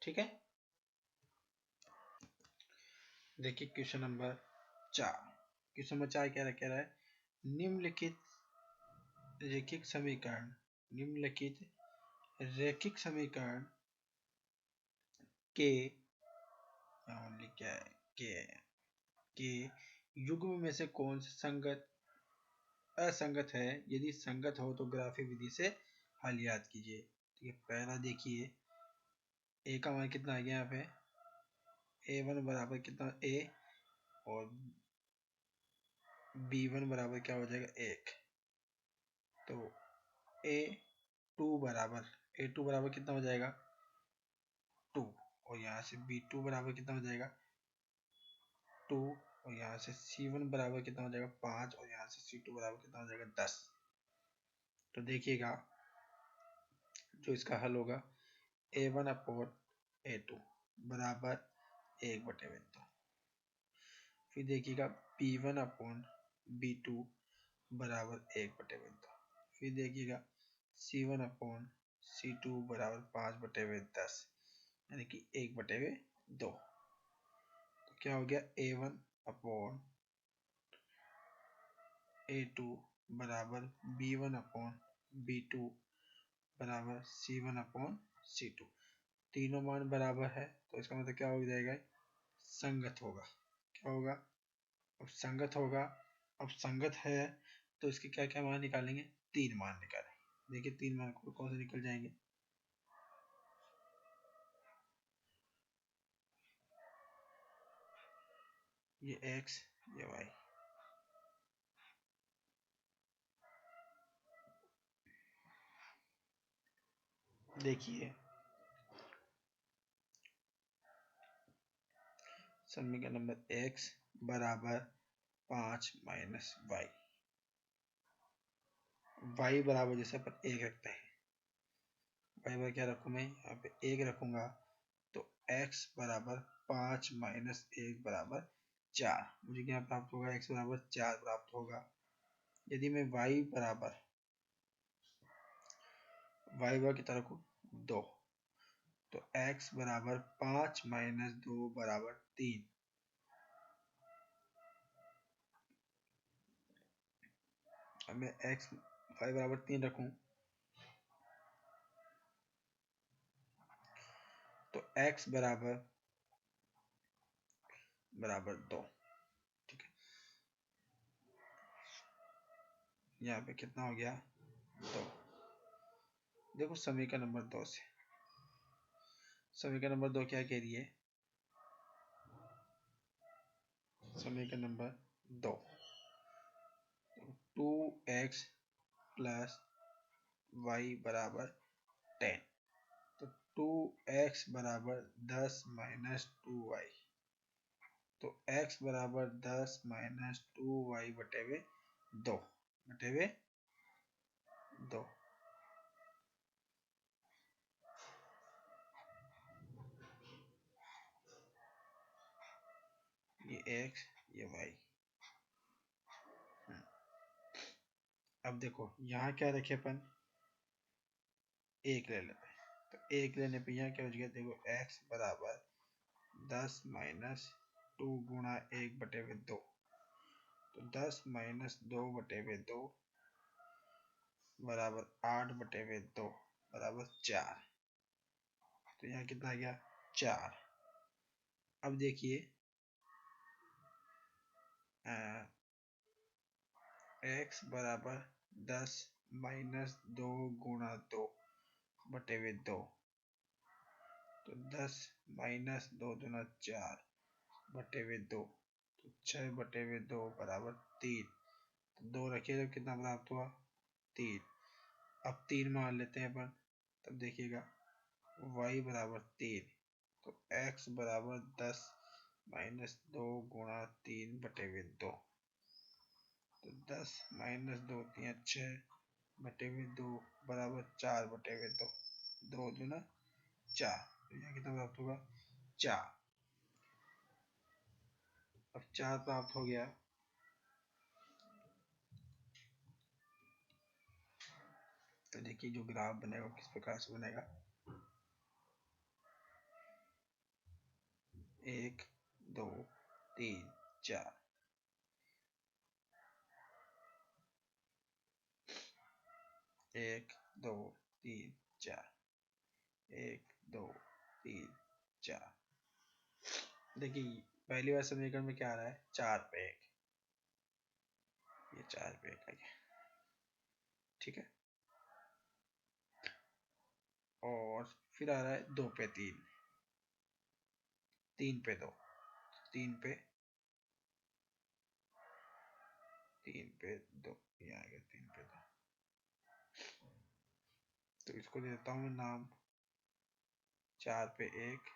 ठीक है। देखिए क्वेश्चन नंबर 4। क्वेश्चन नंबर 4 क्या कह रहा है, निम्नलिखित रैखिक समीकरण, निम्नलिखित रैखिक समीकरण के क्या है के युग्म में से कौन सा संगत असंगत है, यदि संगत हो तो ग्राफी विधि से हल याद कीजिए। ठीक है, पहला देखिए ए का मान कितना आ गया यहाँ पे A1 बराबर कितना A और B1 बराबर क्या हो जाएगा 1। तो A2 बराबर कितना हो जाएगा 2, और यहाँ से B2 बराबर कितना हो जाएगा 2, और यहाँ से C1 बराबर कितना हो जाएगा 5, और यहाँ से C2 बराबर कितना हो जाएगा 10। तो देखिएगा जो इसका हल होगा A1/A2 बराबर 1/2। फिर देखिएगा B1/B2 बराबर 1/2। फिर देखिएगा C1/C2 बराबर 5/10, यानी कि 1/2। तो क्या हो गया A1/A2 बराबर B1/B2 बराबर C1/C2। तीनों मान बराबर है, तो इसका मतलब क्या हो जाएगा संगत होगा। क्या होगा अब संगत होगा। अब संगत है तो इसके क्या क्या मान निकालेंगे, 3 मान निकालेंगे। देखिए 3 मान कौन से निकल जाएंगे, ये x ये y। देखिए समीकरण नंबर x बराबर 5 माइनस y, y बराबर जैसे अपन 1 रखते हैं, y बराबर क्या रखूँ मैं यहाँ पे 1 रखूंगा, तो x बराबर 5 माइनस 1 बराबर 4। मुझे क्या प्राप्त होगा x बराबर 4 प्राप्त होगा। यदि मैं y बराबर कितना रखूँ 2, तो x बराबर 5 माइनस 2 बराबर 3। अब मैं y बराबर 3 रखूं, तो x बराबर 2। ठीक है, यहाँ पे कितना हो गया 2। देखो समीकरण नंबर 2 से समीकरण नंबर 2 क्या कह रही है? समीकरण नंबर 2, 2x प्लस वाई बराबर 10। तो 2x बराबर 10 माइनस 2y। तो x बराबर 10 माइनस 2y बटे हुए 2 बटे हुए 2। ये x ये y। अब देखो यहाँ क्या रखे अपन, एक ले लेते हैं। तो एक लेने पे यहाँ क्या हो जाएगा, देखो x बराबर 10 माइनस 2 गुणा 1 बटे हुए 2। तो 10 माइनस 2 बटे हुए 2 बराबर 8 बटे हुए 2 बराबर 4। तो यहाँ कितना आ गया 4। अब देखिए x बराबर 10 माइनस 2 गुणा 2 बटे हुए 2। तो 10 माइनस 2 दूना 4 बटे हुए 2। तो 6 बटे हुए 2 बराबर 3। तो 2 रखिए तो कितना प्राप्त हुआ 3। अब 3 मान लेते हैं अपन, तब देखिएगा y बराबर 3। तो x बराबर 10 माइनस 2 गुणा 3 बटे हुए 2। तो 10 माइनस 2 3 6 बटे हुए 2 बराबर 4 बटे हुए 2। 2 दूना 4। तो यहाँ कितना प्राप्त होगा 4। अब 4 प्राप्त हो गया। तो देखिए जो ग्राफ बनेगा किस प्रकार से बनेगा, 1 2 3 4। 1 2 3 4 1 2 3 4। देखिए पहली बार समीकरण में क्या आ रहा है 4 पे 1, ये 4 पे 1 आ गया, ठीक है। और फिर आ रहा है 2 पे 3, 3 पे 2, 3 पे 2, ये आ गया 3 पे 2। तो इसको देता हूँ नाम 4 पे 1,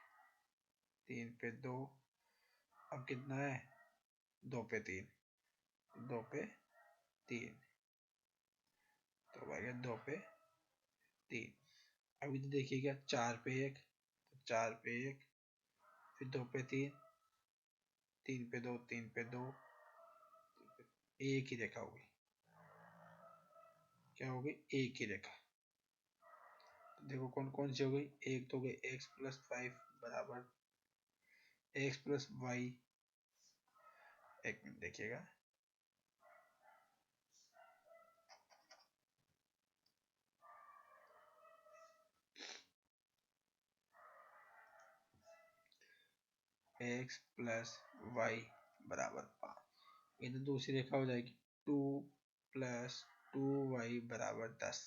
3 पे 2। अब कितना है 2 पे 3, 2 पे 3। तो आ गया 2 पे 3। अभी तो देखिएगा 4 पे 1, तो 4 पे 1, फिर 2 पे 3, 3 पे 2, 3 पे 2, एक ही रेखा होगी। क्या होगी एक ही रेखा। देखो कौन कौन सी हो गई, एक तो हो गई x प्लस 5 बराबर x प्लस वाई। एक मिनट देखिएगा, x प्लस वाई बराबर 5। ये तो दूसरी रेखा हो जाएगी 2 प्लस 2y बराबर 10।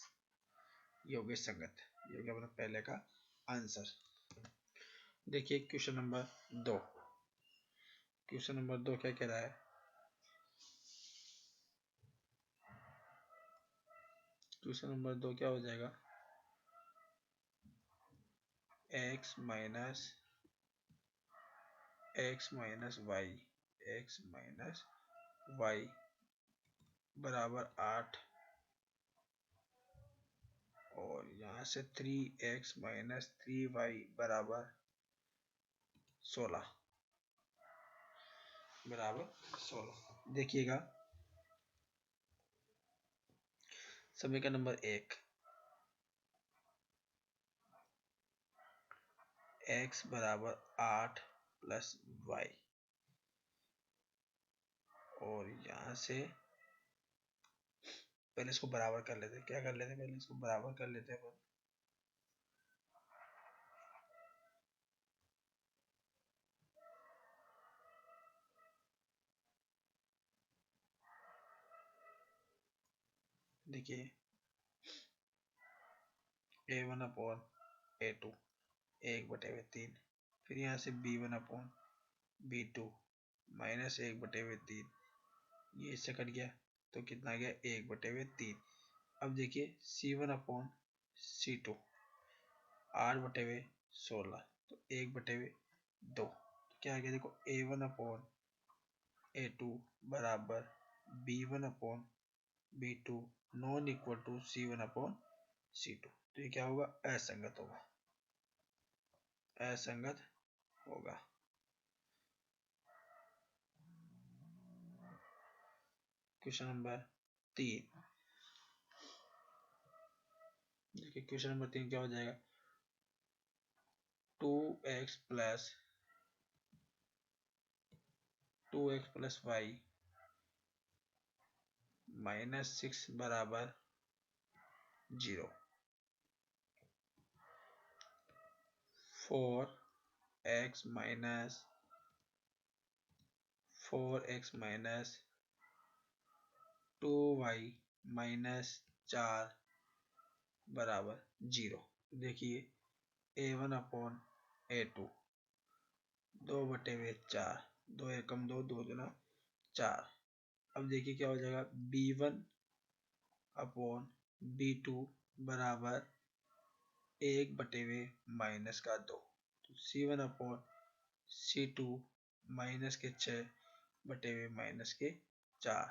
ये हो गई संगत। ये हो गया अपना पहले का आंसर। देखिए क्वेश्चन नंबर 2। क्वेश्चन नंबर 2 क्या कह रहा है, क्वेश्चन नंबर 2 क्या हो जाएगा, x minus y, x minus y बराबर 8। और यहाँ से 3x माइनस 3y बराबर 16 बराबर 16। देखिएगा समीकरण नंबर 1, x बराबर 8 प्लस वाई। और यहाँ से पहले इसको बराबर कर लेते, क्या कर लेते, पहले इसको बराबर कर लेते हैं। देखिए a1 अपॉन a2, 1/3। फिर यहाँ से B1/B2 माइनस 1/3, ये इससे कट गया तो कितना गया 1/3। अब देखिए C1/C2 8/16 तो 1/2। क्या आ गया देखो A1/A2 बराबर B1/B2 non equal to C1/C2। तो ये क्या होगा असंगत होगा, असंगत होगा। क्वेश्चन नंबर 3 देखिए, क्वेश्चन नंबर 3 क्या हो जाएगा 2x प्लस y -6 बराबर 0। 4x माइनस 2y -4 बराबर 0। देखिए A1/A2 2/4, 2 एकम 2, 2 दूना 4। अब देखिए क्या हो जाएगा B1/B2 बराबर 1/-2। तो C1/C2 -6/-4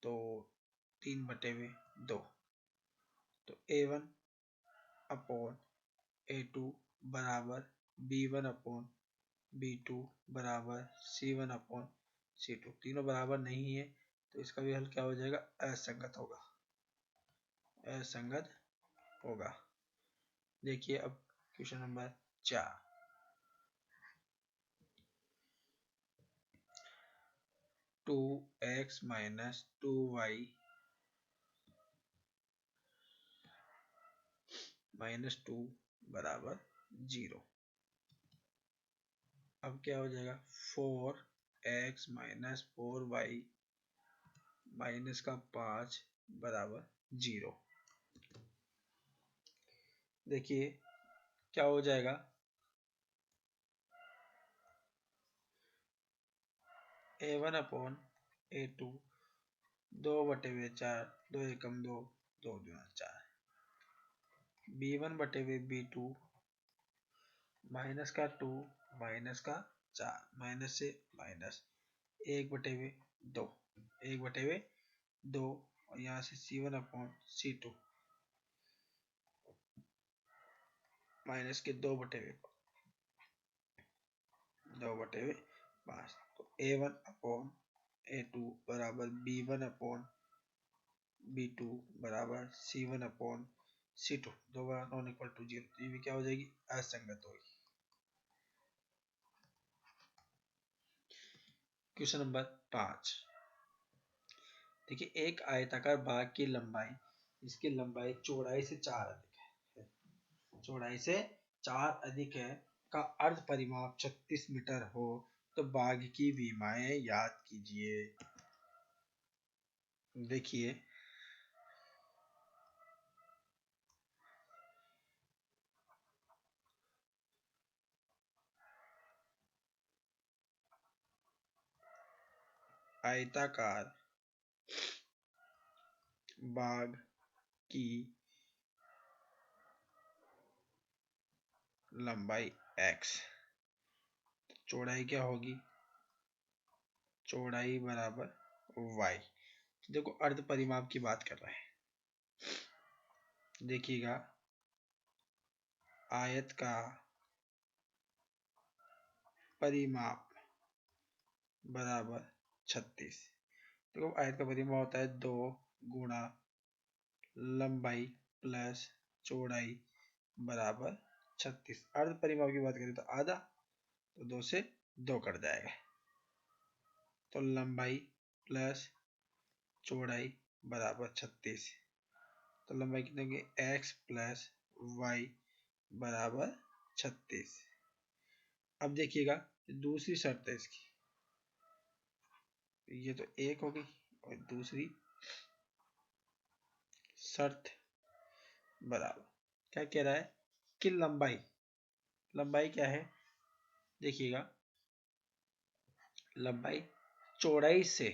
तो 3/2। तो A1/A2 बराबर B1/B2 बराबर C1/C2। तीनों बराबर नहीं है तो इसका भी हल क्या हो जाएगा असंगत होगा, असंगत होगा। देखिए अब question number 4 2x minus 2y -2 बराबर 0। अब क्या हो जाएगा 4x माइनस 4y -5 बराबर 0। देखिए क्या हो जाएगा A1/A2 2/4, 2 एकम 2, 2 दूना 4। B1/B2 -2 -4 माइनस से माइनस 1/2, 1/2 और यहाँ से C1/C2 माइनस के 2/5। तो A1/A2 बराबर B1/B2 बराबर C1/C2 दो बार नॉन इक्वल टू 0। तो ये भी क्या हो जाएगी असंगत होगी। क्वेश्चन नंबर 5 देखिए, एक आयताकार भाग की लंबाई, इसकी लंबाई चौड़ाई से 4 अधिक है, चौड़ाई से 4 अधिक है का अर्ध परिमाप 36 मीटर हो तो भाग की विमाएं याद कीजिए। देखिए आयताकार भाग की लंबाई x, चौड़ाई क्या होगी चौड़ाई बराबर y। देखो अर्ध परिमाप की बात कर रहे हैं, देखिएगा आयत का परिमाप बराबर 36। देखो आयत का परिमाप होता है 2 गुणा लंबाई प्लस चौड़ाई बराबर 36। अर्ध परिमाप की बात करें तो आधा, तो 2 से 2 कट जाएगा। तो लंबाई प्लस चौड़ाई बराबर 36। तो लंबाई कितनी होगी x प्लस वाई बराबर 36। अब देखिएगा दूसरी शर्त है इसकी, ये तो एक होगी और दूसरी शर्त बराबर क्या कह रहा है कि लंबाई लंबाई क्या है, देखिएगा लंबाई चौड़ाई से,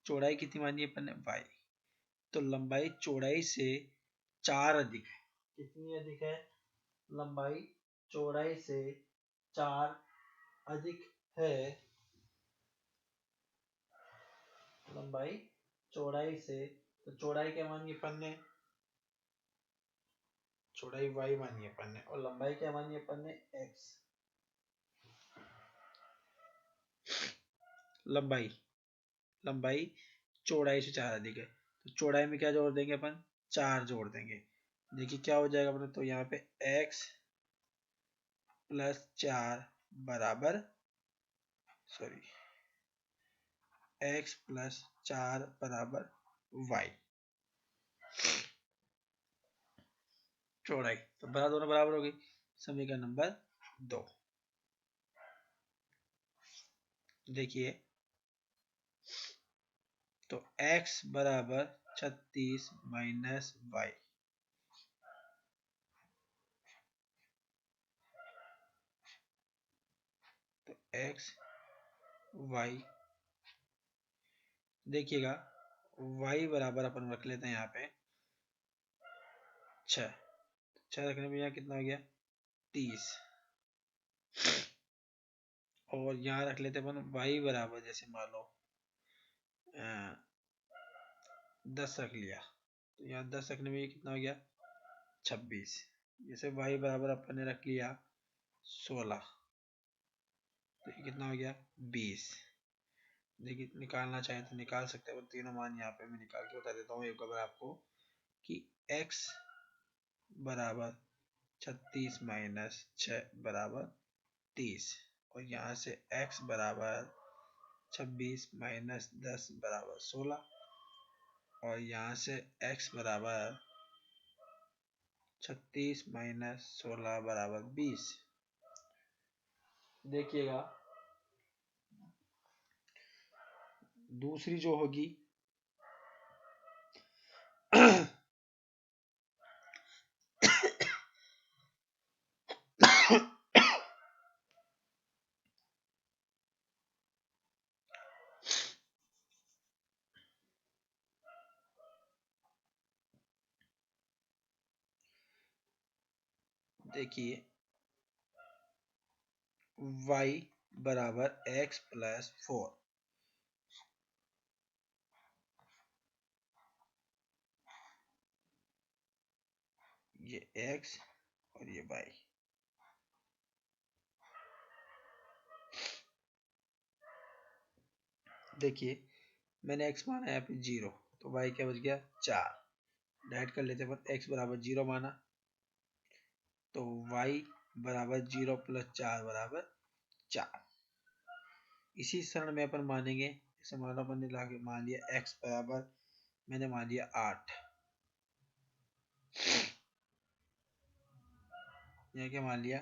चौड़ाई कितनी मानी है अपन ने, y, तो लंबाई चौड़ाई से 4 अधिक है, कितनी अधिक है, लंबाई चौड़ाई से 4 अधिक है, लंबाई चौड़ाई से, तो चौड़ाई क्या मानी अपन ने, चौड़ाई y मानी है अपन ने, और लंबाई क्या मानी है अपन ने, x। लंबाई, लंबाई चौड़ाई से 4 अधिक है, तो चौड़ाई में क्या जोड़ देंगे अपन, 4 जोड़ देंगे। देखिए क्या हो जाएगा अपने, तो यहाँ पे x प्लस 4 बराबर, सॉरी x प्लस 4 बराबर y, चौड़ाई, तो बराबर दोनों बराबर हो गई। समीकरण नंबर 2, देखिए तो x बराबर 36 माइनस वाई, तो x y, देखिएगा y बराबर अपन रख लेते हैं यहाँ पे 6, 6 रखने में यहाँ कितना हो गया 30, और यहाँ रख लेते हैं अपन y बराबर, जैसे मान लो 10 रख लिया, तो यहाँ 10 रखने में ये कितना हो गया 26, जैसे y बराबर अपन ने रख लिया 16, तो ये कितना हो गया 20। देखिए निकालना चाहे तो निकाल सकते हैं, तीनों मान यहाँ पे मैं निकाल के बता देता हूँ एक बार आपको कि x बराबर 36 माइनस 6 बराबर 30, और यहाँ से x बराबर 26 माइनस 10 बराबर 16, और यहाँ से x बराबर 36 माइनस 16 बराबर 20। देखिएगा दूसरी जो होगी देखिए y बराबर x प्लस 4, ये x और ये y, देखिए मैंने x माना यहाँ पे 0, तो y क्या बच गया 4, डाइट कर लेते हैं, x बराबर 0 माना, तो y बराबर 0 प्लस 4 बराबर 4। इसी शरण में अपन मानेंगे, जैसे मानो अपन ने लाके मान लिया x बराबर, मैंने मान लिया 8, यह क्या मान लिया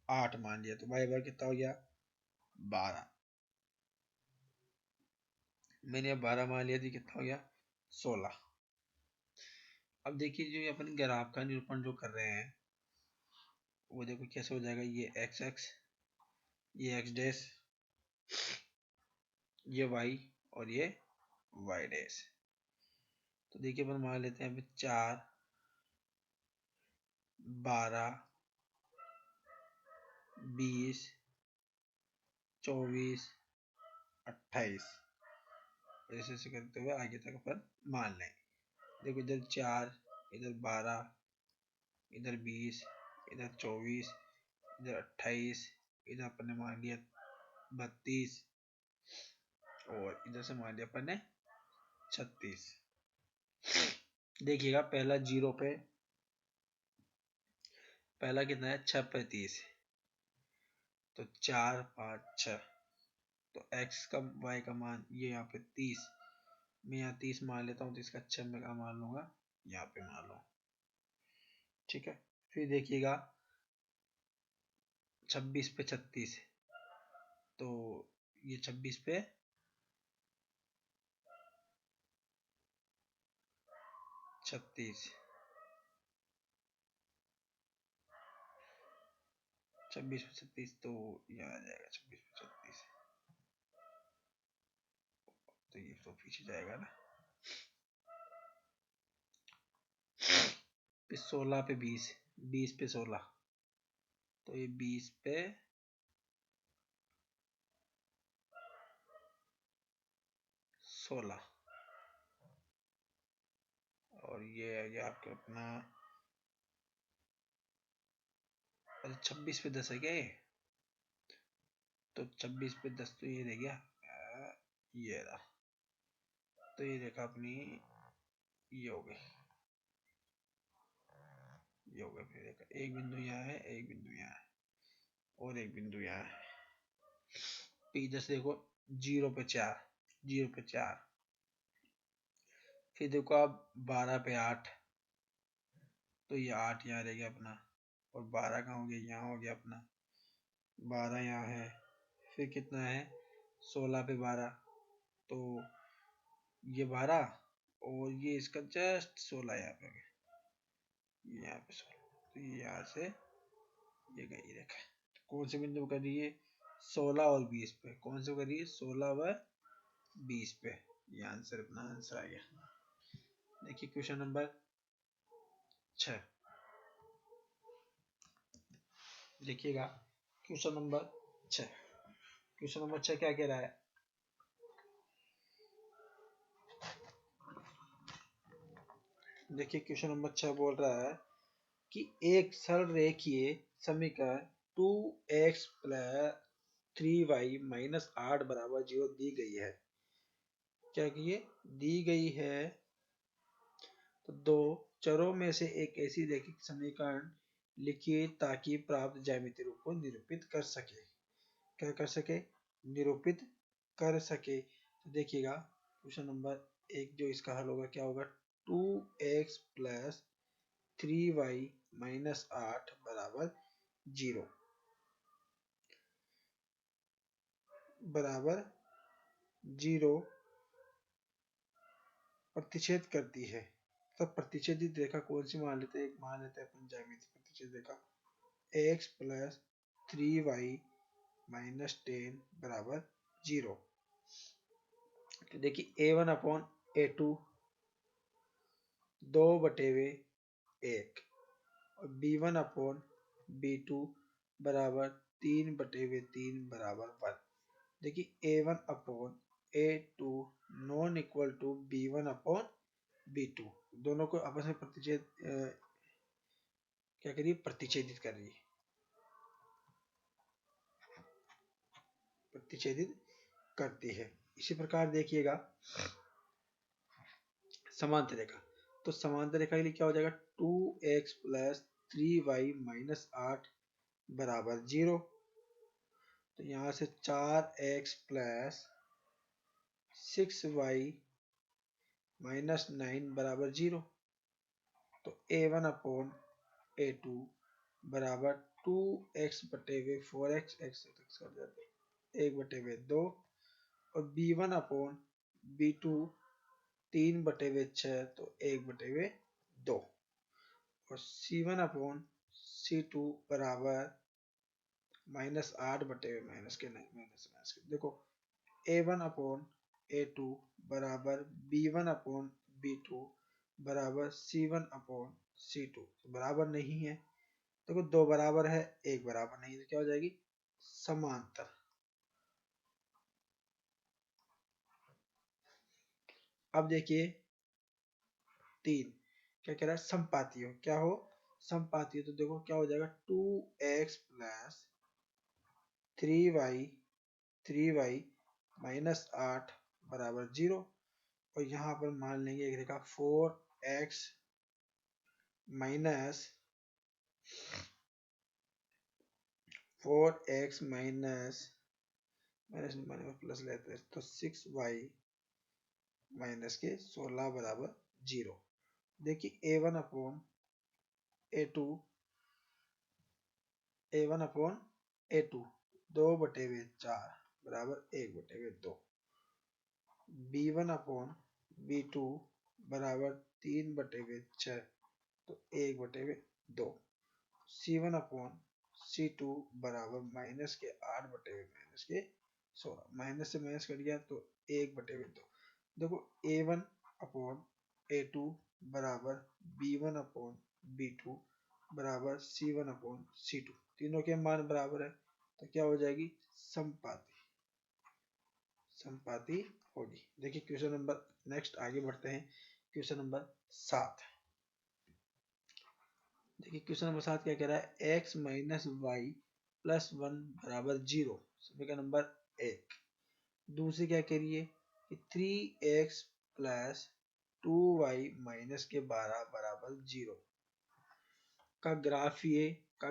8 मान लिया, तो y बराबर कितना हो गया 12, मैंने 12 मान लिया, तो कितना हो गया 16। अब देखिए जो अपन ग्राफ का निरूपण जो कर रहे हैं वो देखो कैसे हो जाएगा, ये एक्स एक्स, ये एक्स डैश, ये वाई और ये वाई डैश। तो देखिए अपन मान लेते हैं अभी 4, 12, 20, 24, 28, ऐसे ऐसे करते हुए आगे तक अपन मान लें। देखो इधर 4, इधर 12, इधर 20, इधर 24, इधर 28, इधर अपन ने मान लिया 32, और इधर से मान लिया अपन ने 36। देखिएगा पहला 0 पे, पहला कितना है 6 पे 30, तो 4, 5, 6, तो x का y का मान ये यहाँ पे 30, मैं यहाँ 30 मान लेता हूँ, तो इसका 6 मैं मान लूंगा यहाँ पे मान लो, ठीक है। फिर देखिएगा 26 पे 36, तो ये 26 पे 36, 26/36 तो यहाँ आ जाएगा 26/36, तो ये तो पीछे जाएगा ना। 16 पे 20, 20 पे 16, तो ये 20 पे 16, और ये आ गया आपके अपना 26 पे 10 है क्या ये, तो 26 पे 10 तो ये रह गया, ये रहा, तो ये रेखा अपनी ये हो गई, ये हो गया। फिर रेखा एक बिंदु यहाँ है, एक बिंदु यहाँ है, और एक बिंदु यहाँ है। फिर इधर से देखो 0 पे 4, 0 पे 4, फिर देखो आप 12 पे 8, तो ये 8 यहाँ रह गया अपना, और 12 कहाँ हो गया, यहाँ हो गया अपना, 12 यहाँ है। फिर कितना है 16 पे 12, तो ये 12 और ये इसका जस्ट 16 यहाँ पे, यहाँ पे 16, तो ये यहाँ से ये गई रेखा। तो कौन से बिंदु कर रही है 16 और 20 पे, कौन से कर रही है 16 व 20 पे, ये आंसर अपना आंसर आ गया। देखिए क्वेश्चन नंबर 6, देखिएगा क्वेश्चन नंबर 6, क्वेश्चन नंबर 6 क्या कह रहा है, देखिए क्वेश्चन नंबर 6 बोल रहा है कि एक सरल रेखीय समीकरण 2x प्लस 3y माइनस 8 बराबर 0 दी गई है। क्या कि ये दी गई है, तो दो चरों में से एक ऐसी रैखिक समीकरण लिखिए ताकि प्राप्त ज्यामितीय रूप को निरूपित कर सके। क्या कर सके, निरूपित कर सके। तो देखिएगा क्वेश्चन नंबर 1 जो इसका हल होगा क्या होगा, 2x प्लस 3y माइनस 8 बराबर 0 बराबर 0 प्रतिच्छेद करती है। तो प्रतिच्छेदित रेखा कौन सी मान लेते हैं, एक मान लेते हैं अपन ज्यामितीय प्रतिच्छेद रेखा x प्लस 3y माइनस 10 बराबर 0। तो देखिए a1 अपॉन a2 2/1 और b1 अपॉन b2 बराबर 3/3 बराबर 1। देखिए a1 upon a2 non equal to b1 upon b2, दोनों को आपस में प्रतिच्छेद क्या करिए, प्रतिच्छेदित कर रही है, प्रतिच्छेदित करती है। इसी प्रकार देखिएगा समांतर रेखा, तो समांतर रेखा के लिए क्या हो जाएगा, 2x प्लस 3y माइनस 8 बराबर 0। तो यहाँ से 4x प्लस 6y माइनस 9 बराबर 0। तो a1 अपॉन a2 बराबर 2x बटे हुए 4x, x कर जाते 1/2, और b1 अपॉन b2 3/6, तो 1/2, और c1 अपॉन c2 बराबर माइनस 8/, माइनस के नहीं, माइनस के देखो a1 अपॉन a2 बराबर b1 अपॉन b2 बराबर c1 अपॉन c2, बराबर नहीं है, देखो दो बराबर है एक बराबर नहीं, तो क्या हो जाएगी समांतर। अब देखिए 3 क्या कह रहा है, संपाती हो, क्या हो संपाती हो, तो देखो क्या हो जाएगा 2x प्लस 3y माइनस 8 बराबर 0, और यहाँ पर मान लेंगे एक रेखा 4x minus 4x minus plus लेते हैं तो 6y माइनस के 16 बराबर 0। देखिए a1 अपॉन a2 2/4 बराबर 1/2, b1 अपॉन b2 बराबर 3/6, तो 1/2, c1 अपॉन C2 बराबर -8/-16, माइनस से माइनस कट गया तो 1/2। देखो A1 अपॉन A2 बराबर B1/B2 बराबर C1/C2, तीनों के मान बराबर है तो क्या हो जाएगी, संपाति होगी। देखिए क्वेश्चन नंबर, नेक्स्ट आगे बढ़ते हैं, क्वेश्चन नंबर 7। देखिए क्वेश्चन नंबर 7 क्या कह रहा है, x माइनस वाई प्लस 1 बराबर 0, समीकरण नंबर 1। दूसरी क्या कह रही है कि 3x प्लस 2y माइनस के 12 बराबर 0 का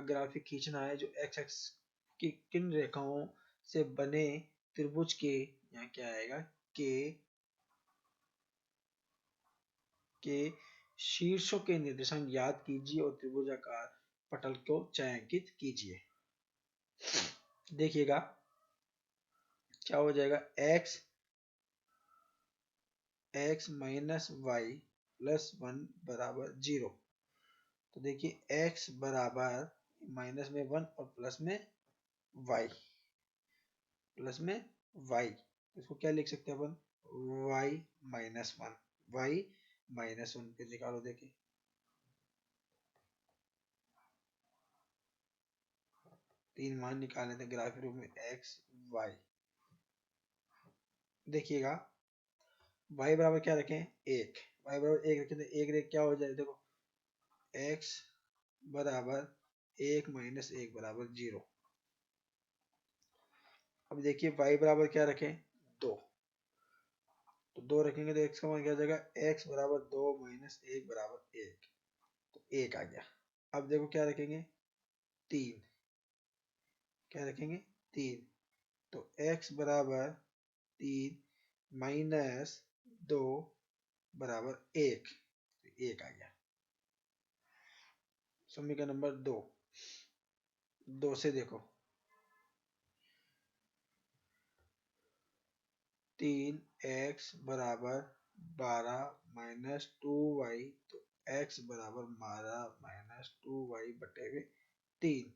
ग्राफ खींचना है, जो x एक्स की किन रेखाओं से बने त्रिभुज के, यहाँ क्या आएगा, के शीर्षों के निर्देशांक याद कीजिए और त्रिभुजाकार पटल को छायांकित कीजिए। देखिएगा क्या हो जाएगा, x माइनस वाई प्लस 1 बराबर 0। तो देखिए x बराबर माइनस में 1 और प्लस में y, इसको क्या लिख सकते हैं अपन, y माइनस 1 पे निकालो। देखिए तीन मान निकालने थे ग्राफ रूप में, x y। देखिएगा y बराबर क्या रखें, 1, y बराबर 1 रखें तो 1 रेख क्या हो जाए, देखो x बराबर 1 माइनस 1 बराबर 0। अब देखिए y बराबर क्या रखें, 2, तो 2 रखेंगे तो x का मान क्या आ जाएगा, x बराबर 2 माइनस 1 बराबर 1, तो 1 आ गया। अब देखो क्या रखेंगे, 3, क्या रखेंगे 3, तो x बराबर 3 माइनस 2 बराबर 1, 1 आ गया। समीकरण नंबर 2 से देखो, 3x बराबर 12 माइनस 2y, तो x बराबर 12 माइनस 2y बटे में 3।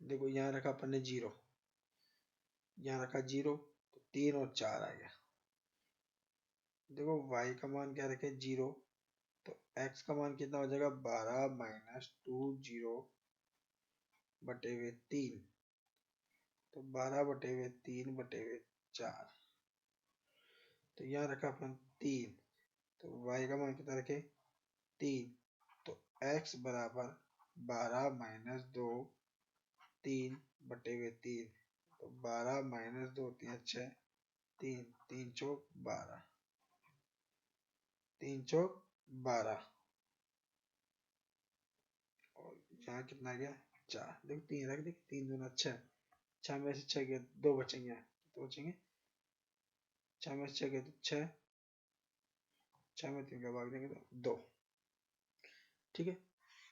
देखो यहाँ रखा अपन ने 0, यहाँ रखा 0, तो 3 और 4 आ गया। देखो y का मान क्या रखे, 0, तो x का मान कितना हो जाएगा, 12 माइनस 2 0 बटे हुए 3, तो 12 बटे हुए 3 बटे हुए 4। तो यहाँ रखा अपन 3, तो y का मान कितना रखे, 3, तो x बराबर 12 माइनस 2 3 बटे हुए 3, तो 12 माइनस 2 3 6, 3 3 चौक 12, 3 चौक 12, और यहाँ कितना गया, 4। देखो 3 रख दे, 3 दूना 6, 6 में से 6 गया 2 बचेंगे, तो बचेंगे 6 में से 6 गया तो 6, 6 में 3 का भाग देंगे तो 2। ठीक है,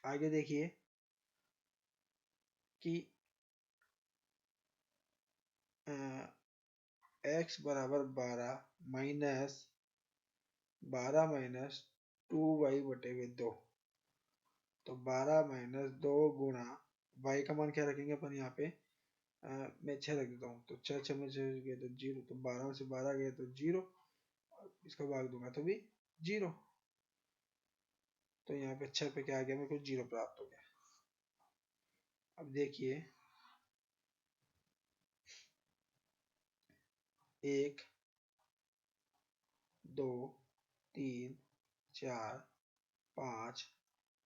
आगे देखिए कि x बराबर 12 माइनस 2y बटे हुए 2, तो 12 माइनस 2 गुणा y का मान क्या रखेंगे अपन यहाँ पे, मैं 6 रख देता हूँ, तो 6 6 में 6 गया तो 0, तो 12 में से 12 गया तो 0, और इसका भाग दूंगा तो भी 0, तो यहाँ पे 6 पे क्या आ गया, मेरे को 0 प्राप्त हो गया। अब देखिए 1 2 3 4 5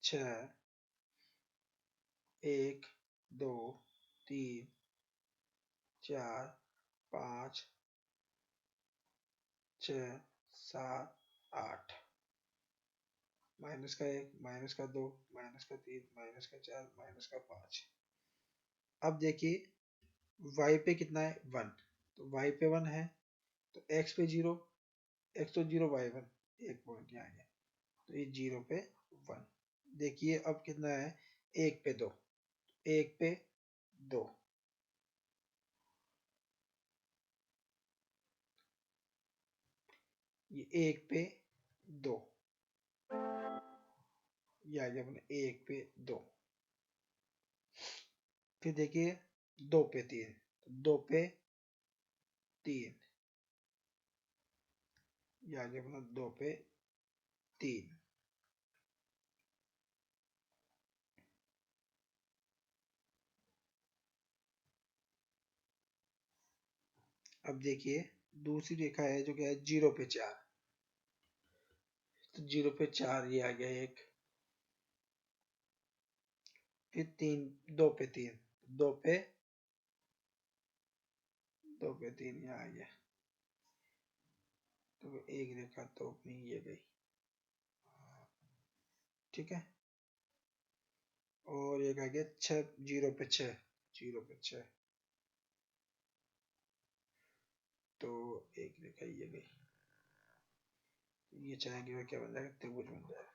6, 1 2 3 4 5 6 7 8, माइनस का 1 माइनस का 2 माइनस का 3 माइनस का 4 माइनस का 5। अब देखिए y पे कितना है, 1, तो y पे 1 है, तो x पे 0, x तो 0 y 1, एक पॉइंट यहाँ गया, तो ये 0 पे 1। देखिए अब कितना है, 1 पे 2, 1 पे 2, ये 1 पे 2, ये आ गया अपने 1 पे 2। फिर देखिए 2 पे 3, 2 पे 3, ये आ गया अपना 2 पे 3। अब देखिए दूसरी रेखा है जो क्या है 0 पे 4, तो 0 पे 4 ये आ गया एक। फिर 3, 2 पे 3, 2 पे 2 पे 3 ये आ गया, तो एक रेखा तो अपनी ये गई। ठीक है, और एक आ गया 6, 0 पे 6, 0 पे 6, तो एक रेखा ये गई। ये चाहे कि क्या बन जाएगा, त्रिभुज बन जाएगा।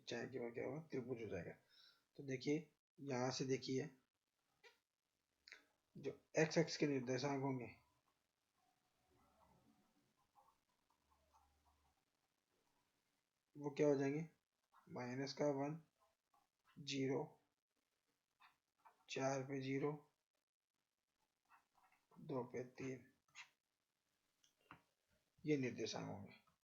चाहे कि क्या होगा, त्रिभुज हो जाएगा। तो देखिए यहाँ से देखिए जो x अक्ष के निर्देशांक होंगे वो क्या हो जाएंगे, माइनस का 1, 0, 4 पे 0, 2 पे 3, ये निर्देशांक होंगे।